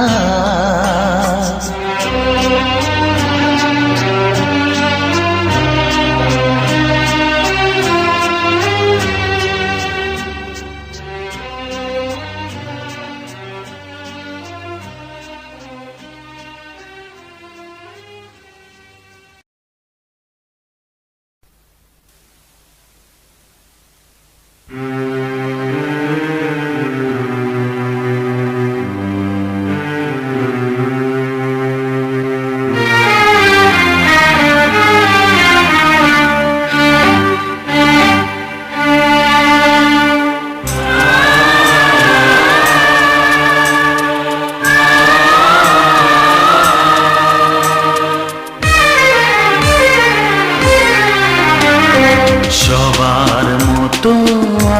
সবার মতো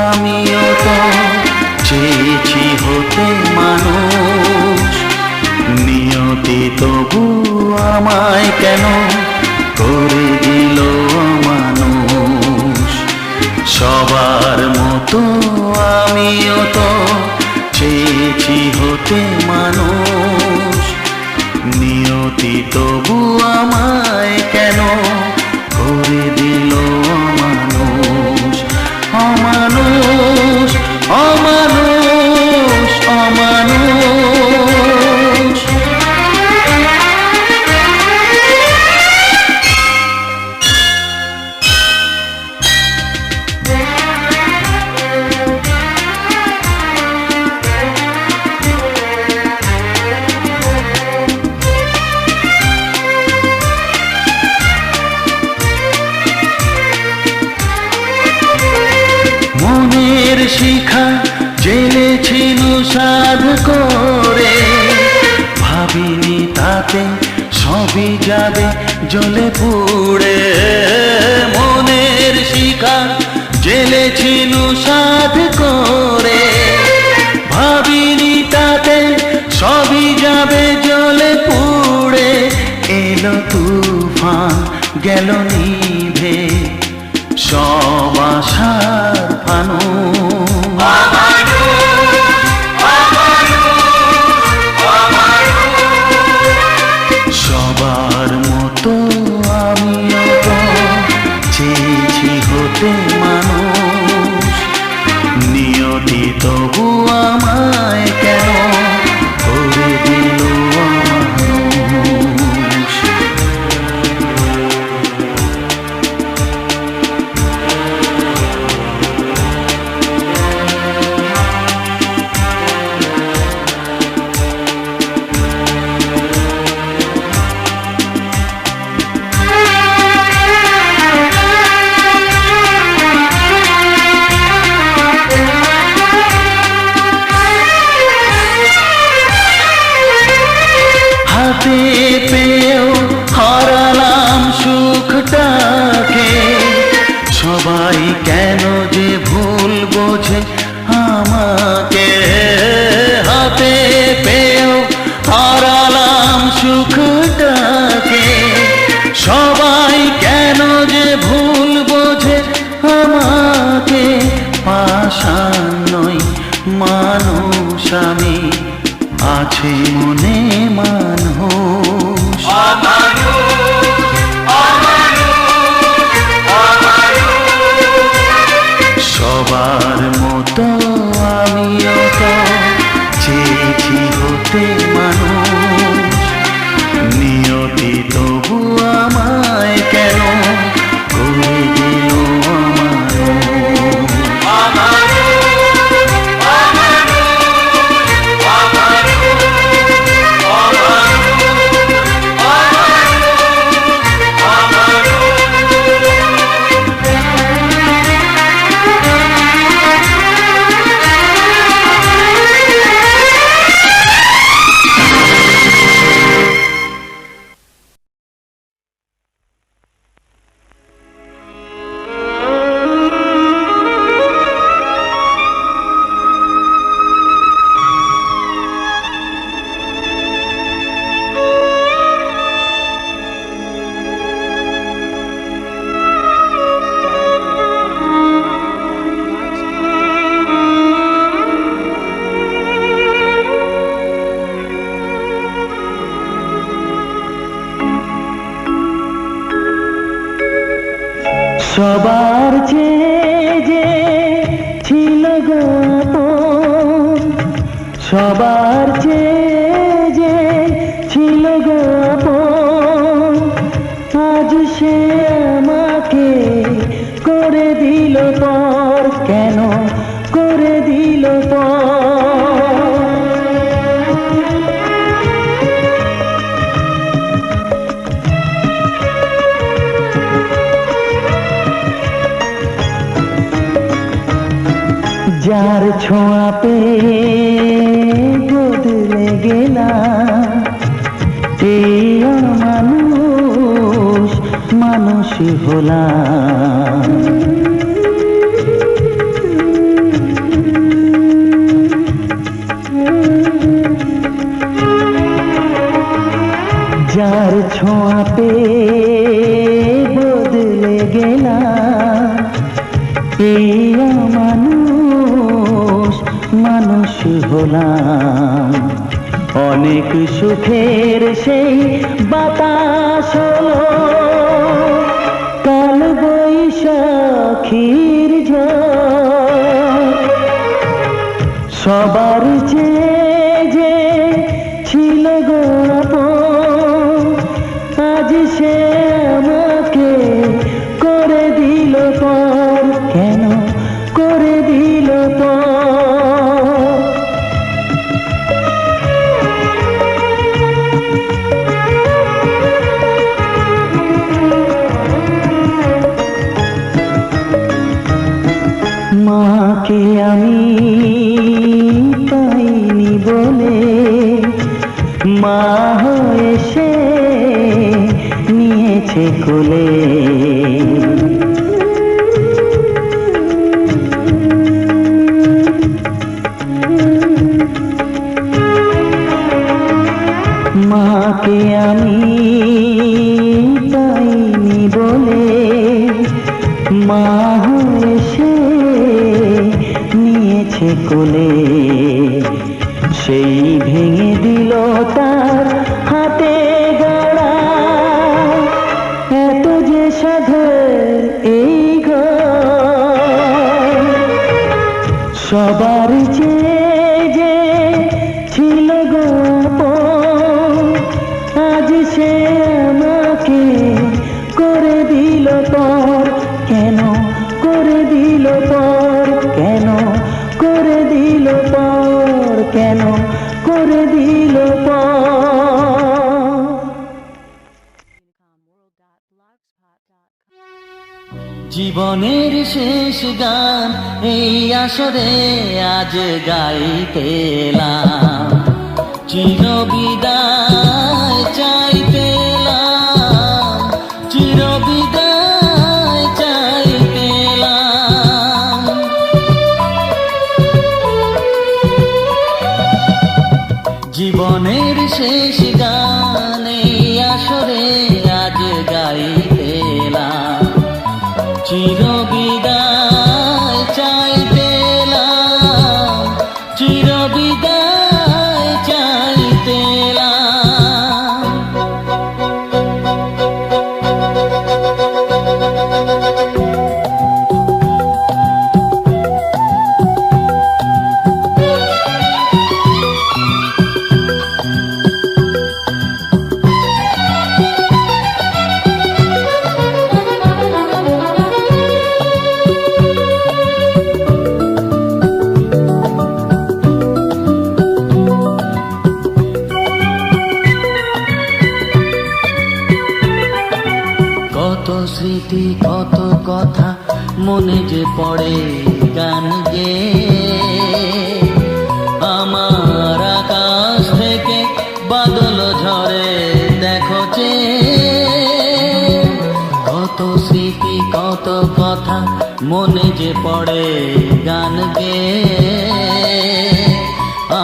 আমিও তো চেয়েছি হতে মানুষ নিয়তি তবু আমায় কেন করে দিল মানুষ সবার মতো আমিও তো চেয়েছি হতে মানুষ নিয়তি তবু আমায় কেন করে দিল অমানুষ অমানুষ অমানুষ অমানুষ মনের শিখা জেলেছিল সাধ করে ভাবিনি তাতে সবই যাবে জ্বলে পুড়ে মনের শিখা জেলেছিল সাধ করে ভাবিনি তাতে সবই যাবে জ্বলে পুড়ে এলো তুফান গেল নিভে সব আশার সবার মতো আমিও তো চেয়েছি হতে মানুষ নিয়তি তবু আমায় কেন করে দিল অমানুষ হাতে পেয়েও হারালাম সুখটাকে সবাই কেন যে ভুল বোঝে আমাকে হাতে পেয়েও হারালাম সুখটাকে সবাই কেন যে ভুল বোঝে আমাকে পাষাণ নই মানুষ আমি আছে মনে মানুষ সবার মতো আমিও তো চেয়েছি হতে মানুষ নিয়তি তবু আমায় কেন করে দিল অমানুষ সবার চেয়ে যে ছিল গো আপন, সবার চেয়ে যে ছিল গো আপন, আজ সে আমাকে করে দিল পর, কেন করে দিল পর? যার ছোঁয়া পেয়ে বদলে গেলাম, এই মানুষ মানুষ হলাম। যার ছোঁয়া পেয়ে বদলে গেলাম, এই মানুষ মানুষ হলাম। অনেক সুখের সেই বাতাস হলো, কাল বৈশাখীর ঝড়। সবার চেয়ে যে ছিল গো আপন, আজ সে আমাকে করে দিল পর, কেন করে দিল পর? মাকে আমি পাইনি বলে, মা হয়ে সে নিয়েছে কোলে। মাকে আমি পাইনি বলে, মা হয়ে সে নিয়েছে কোলে। সেই ভেঙে দিল তার হাতে গড়া, এত যে সাধের এই ঘর। সবার চেয়ে যে ছিল গো আপন, আজ সে আমাকে করে দিল পর, কেন করে দিল পর? কেন করে দিল পর? কেন করে দিল পর? জীবনের শেষ গান এই আসরে আজ গাইতে এলাম, চির বিদায় চাইতে এলাম, চির বিদায় চাইতে এলাম। জীবনের শেষ গান এই আসরে আজ গাইতে এলাম, চির বিদায় চাইতে এলাম, চির বিদায় চাইতে এলাম। কত স্মৃতি কত কথা মনে যে পড়ে গান গেয়ে, আমার আকাশ থেকে বাদল ঝরে দেখো চেয়ে। কত স্মৃতি কত কথা মনে যে পড়ে গান গেয়ে,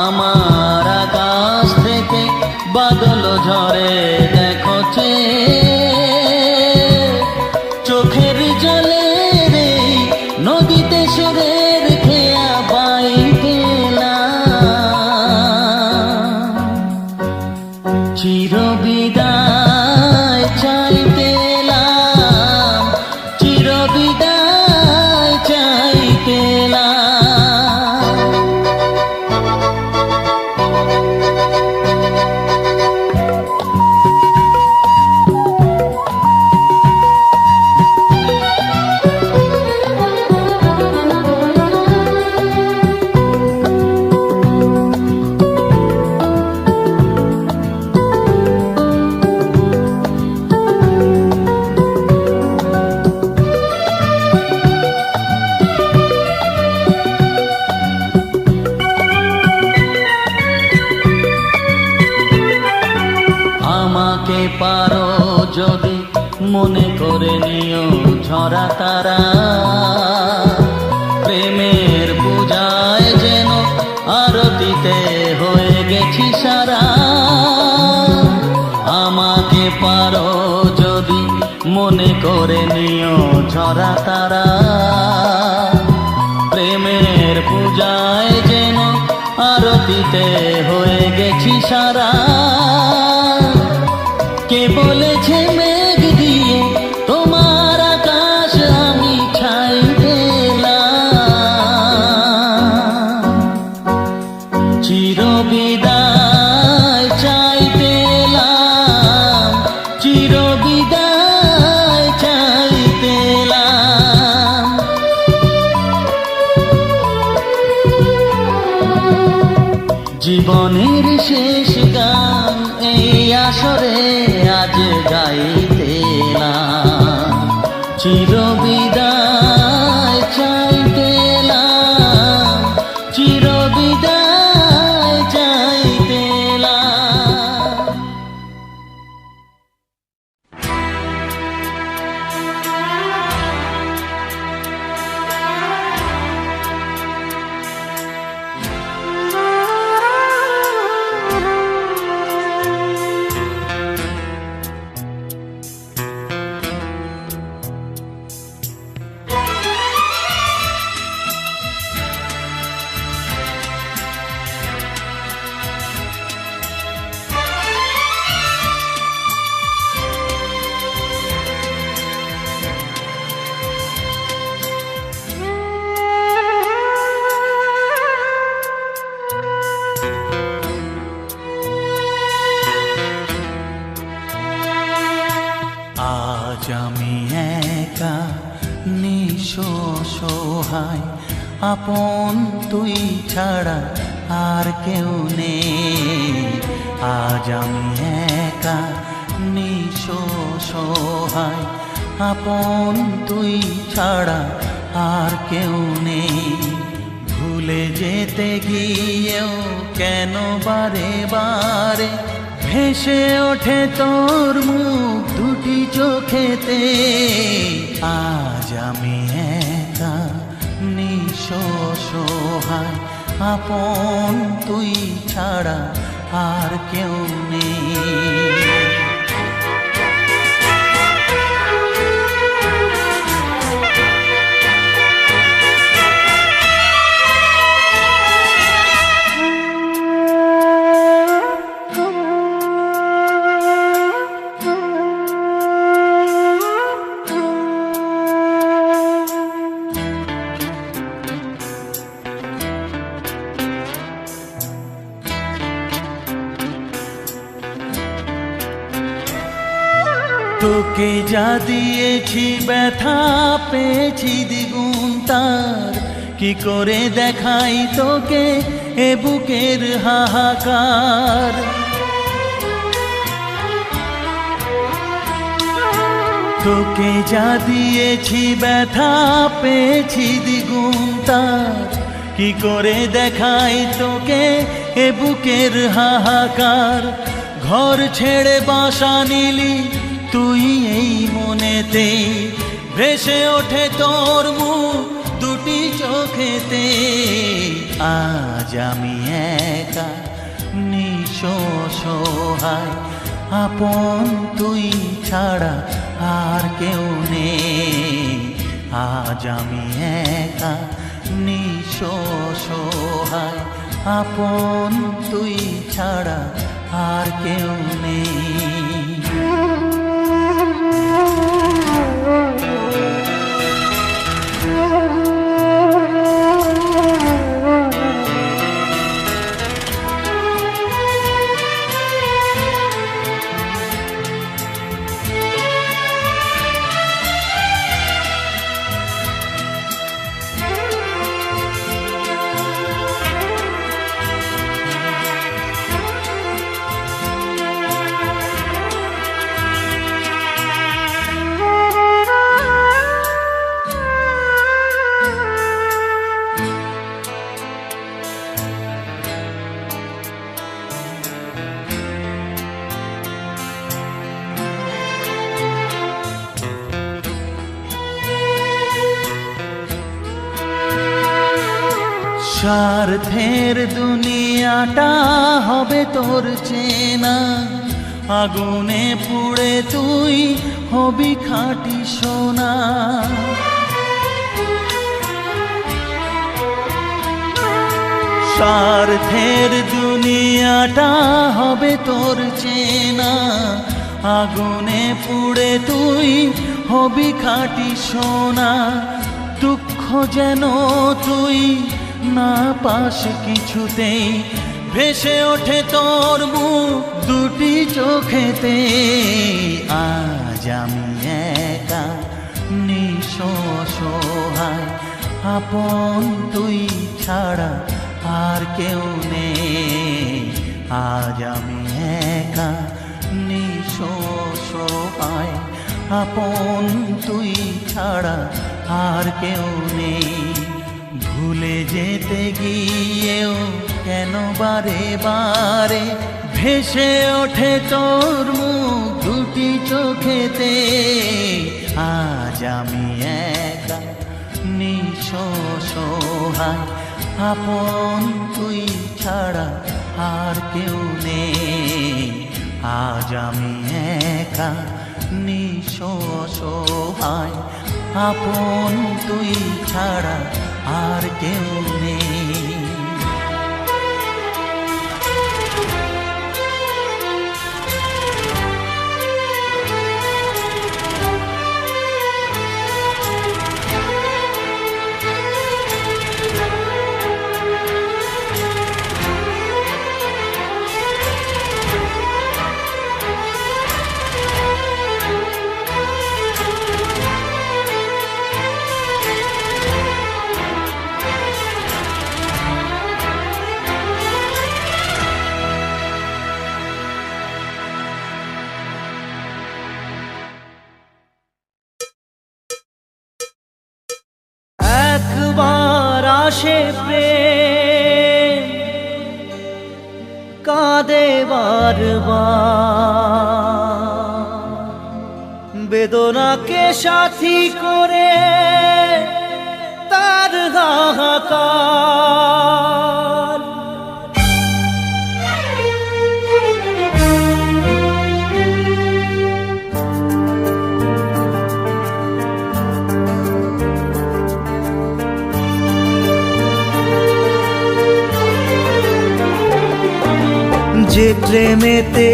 আমার আকাশ থেকে বাদল ঝরে দেখো চেয়ে। চোখের জলে রে নদীতে সুরের খেয়া বাইতে এলাম, চির বিদায় চাইতে এলাম, চির বিদায় মনে করে নিও ঝরা তারা, প্রেমের পূজায় যেন আরতিতে হয়ে গেছি সারা। আমাকে পারো যদি মনে করে নিও ঝরা তারা, প্রেমের পূজায় যেন আরতিতে হয়ে গেছি সারা। কে বলেছে মেঘ দিয়ে তোমার আকাশ আমি ছাই পেলাম, চিরবিদায় চাই পেলাম, চিরবিদায় চাই পেলাম। জীবনের শেষ গান এই আসরে আজ গাইতেলাম, চিরবিদায় চাইতেলাম, চিরবিদায় চাইতেলাম। আজ আমি একা নিঃসহায়, আপন তুই ছাড়া আর কেউ নেই। আজ আমি একা নিঃসহায়, আপন তুই ছাড়া আর কেউ নেই। ভুলে যেতে গিয়েও কেন বারে বারে ভেসে ওঠে তোর মুখ দুটি চোখেতে। আজ আমি একা নিঃসহায়, আপন তুই ছাড়া আর কেউ নেই। তোকে যা দিয়েছি ব্যথা পেয়েছি দ্বিগুণ তার, কি করে দেখাই তোকে এ বুকের হাহাকার। তোকে যা দিয়েছি ব্যথা পেয়েছি দ্বিগুণ তার, কি করে দেখাই তোকে এ বুকের হাহাকার। ঘর ছেড়ে বাসা নিলি তুই এই মনেতে, ভেসে ওঠে তোর মুখ দুটি চোখেতে। আজ আমি একা নিঃসহায়, আপন তুই ছাড়া আর কেউ নেই। আজ আমি একা নিঃসহায়, আপন তুই ছাড়া আর কেউ নেই। স্বার্থের দুনিয়াটা হবে তোর চেনা, আগুনে পুড়ে তুই হবি খাঁটি সোনা। স্বার্থের দুনিয়াটা হবে তোর চেনা, আগুনে পুড়ে তুই হবি খাঁটি সোনা। দুঃখ যেন তুই না পাস কিছুতেই, ভেসে ওঠে তোর মুখ দুটি চোখেতে। আজ আমি একা নিঃস্ব অসহায়, আপন তুই ছাড়া আর কেউ নেই। আজ আমি একা নিঃস্ব অসহায়, আপন তুই ছাড়া আর কেউ নেই। ভুলে যেতে গিয়েও কেন বারে বারে ভেসে ওঠে তোর মুখ দুটি চোখেতে। আজ আমি একা নিঃস্ব অসহায়, আপন তুই ছাড়া আর কেউ নেই। আজ আমি একা নিঃস্ব অসহায়, আপন তুই ছাড়া আর কেউ নেই। একবার আসে প্রেম, কাঁদে বারবার, বেদনাকে সাথী করে তার হাহাকার। যে প্রেমেতে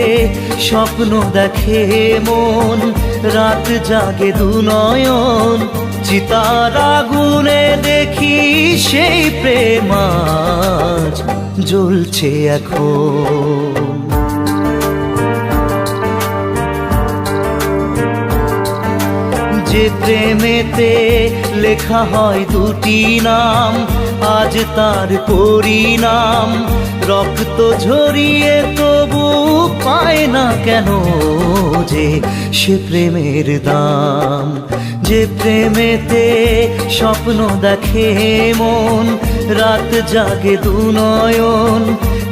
স্বপ্ন দেখে মন, রাত জাগে দু নয়ন, চিতার আগুনে দেখি সেই প্রেম আজ জ্বলছে এখন। যে প্রেমেতে লেখা হয় দুটি নাম, আজ তার পরিণাম রক্ত ঝরিয়ে তবু পায় না কেন যে সে প্রেমের দাম। যে প্রেমেতে স্বপ্ন দেখে মন, রাত জাগে দু নয়ন,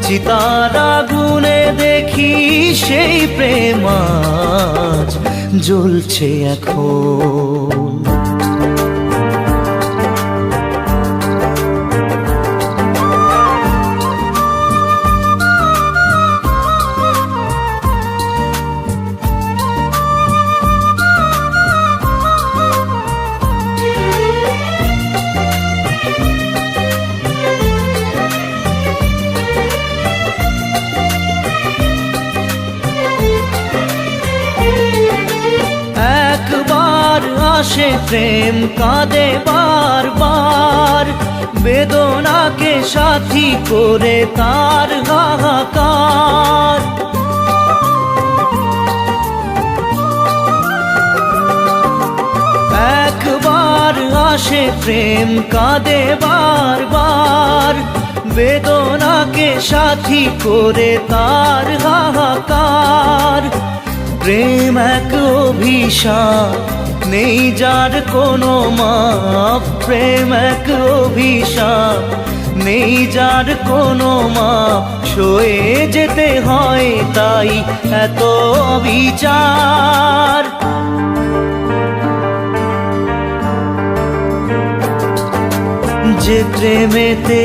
চিতার আগুনে দেখি সেই প্রেম আজ জ্বলছে এখন। আসে প্রেম কাঁদে বারবার, বেদনাকে সাথী করে তার হাহাকার। একবার আসে প্রেম কাঁদে বারবার, বেদনাকে সাথী করে তার হাহাকার। প্রেম এক অভিশাপ, নেই যার কোনো মাপ। প্রেম এক অভিশাপ, নেই যার কোনো মাপ। সয়ে যেতে হয় তাই এত বিচার। যে প্রেমেতে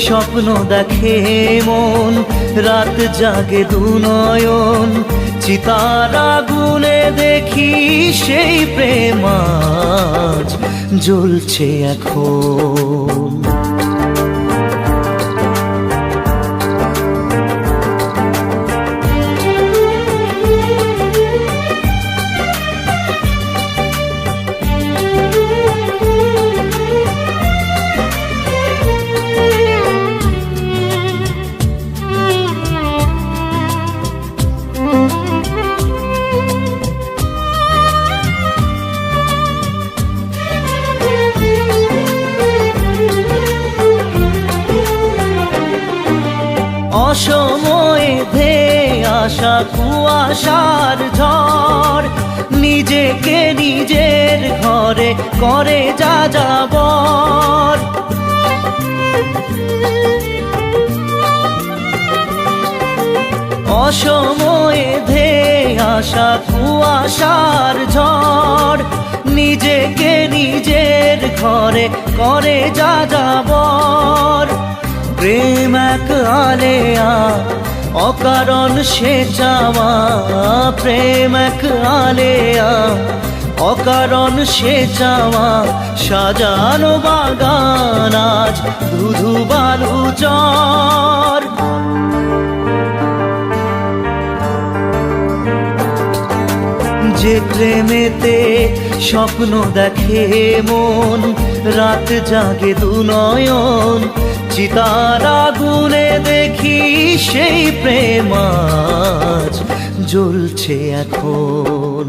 স্বপ্ন দেখে মন, রাত জাগে দুনয়ন, চিতার আগুনে দেখি সেই প্রেম আজ জ্বলছে এখন। অসময়ে ধেয়ে আসা কুয়াশার ঝড়, নিজেকে নিজের ঘরে করে যা যাবর। অসময়ে ধেয়ে আসা কুয়াশার ঝড়, নিজেকে নিজের ঘরে করে যা যাবর। প্রেম এক আলেয়া অকারণ সে চাওয়া, প্রেম এক আলেয়া অকারণ সে চাওয়া, সাজানো বাগান আজ ধুধু বালু চর। যে প্রেমেতে স্বপ্ন দেখে মন, রাত জাগে দুনয়ন, চিতার আগুনে দেখি সেই প্রেম আজ জ্বলছে এখন।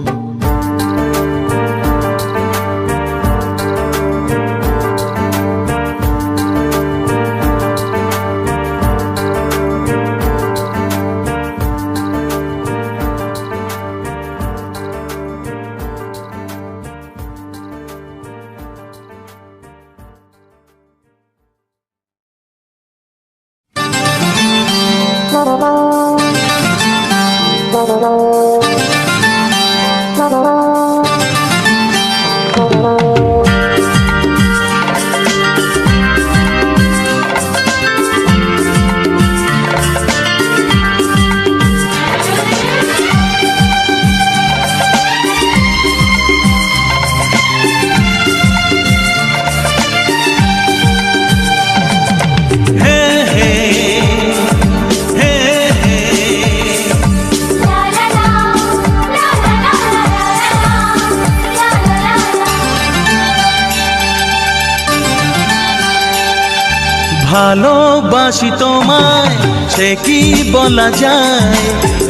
ভালোবাসি তোমায় সে কি বলা যায়,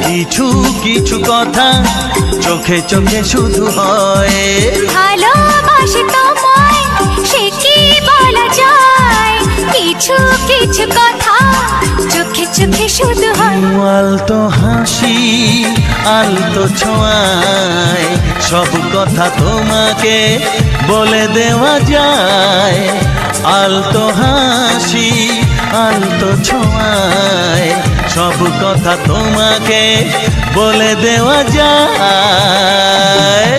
কিছু কিছু কথা চোখে চোখে শুধু হয়। ভালোবাসি তোমায় সে কি বলা যায়, কিছু কিছু কথা চোখে চোখে শুধু হয়। আলতো হাসি আলতো ছোঁয়ায় সব কথা তোমাকে বলে দেওয়া যায়। আলতো হাসি আলতো ছোঁয়ায় সব কথা তোমাকে বলে দেওয়া যায়।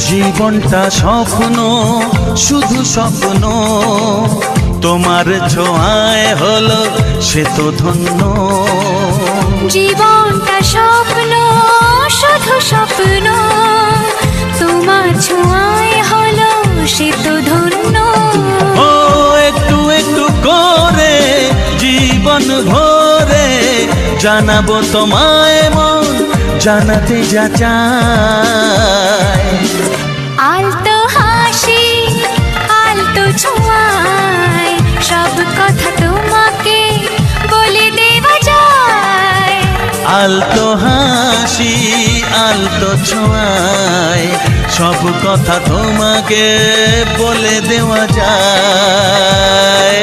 জীবনটা স্বপ্ন শুধু স্বপ্ন, তোমার ছোঁয়ায় হলো সে তো ধন্য। জীবনটা স্বপ্ন শুধু স্বপ্ন, তোমার ছোঁয়ায় হলো সে তো ধন্য। ও একটু একটু করে জীবন ভরে জানাবো তোমায় মন জানাতে যা চায়। আলতো হাসি আলতো ছোঁয়ায় সব কথা তোমাকে বলে দেওয়া যায়। আলতো হাসি আলতো ছোঁয়ায় সব কথা তোমাকে বলে দেওয়া যায়।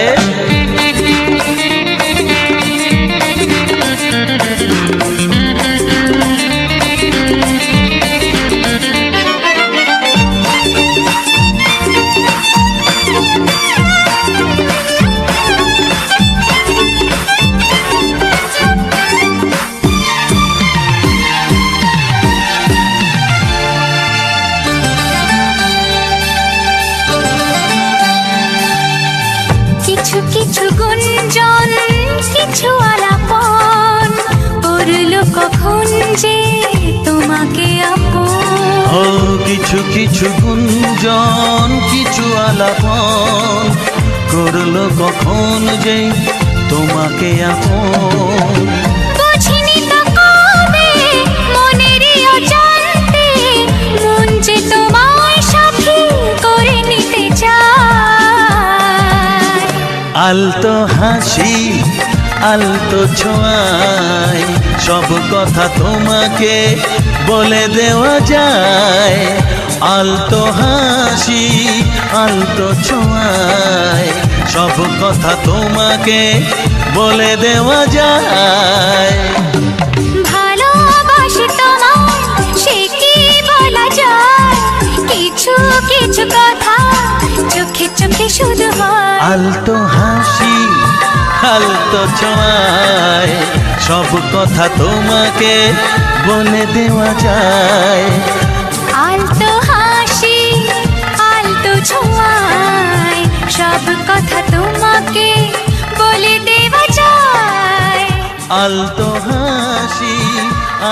কিছু কিছু গুঞ্জন কিছু আলাপন করলো কখন যে তোমাকে আপন। ও কিছু কিছু গুঞ্জন কিছু আলাপন করলো কখন যে তোমাকে আপন। বুঝিনি তো কবে মনেরই অজান্তে মন যে তোমায় সাথী করে নিতে চায়। আলতো হাসি আলতো ছোঁয়ায় সব কথা তোমাকে বলে দেওয়া যায়। আলতো হাসি আলতো ছোঁয়ায় সব কথা তোমাকে বলে দেওয়া যায়। ভালোবাসি তোমায় সে কি বলা যায়, কিছু কিছু কথা চোখে চোখে শুধু হয়। আলতো হাসি আলতো ছোঁয়ায় সব কথা তোমাকে বলে দেওয়া যায়। আলতো হাসি আলতো ছোঁয়ায় সব কথা তোমাকে বলে দেওয়া যায়। আলতো হাসি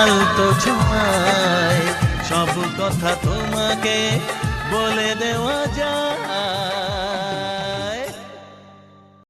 আলতো ছোঁয়ায় সব কথা তোমাকে বলে দেওয়া যায়।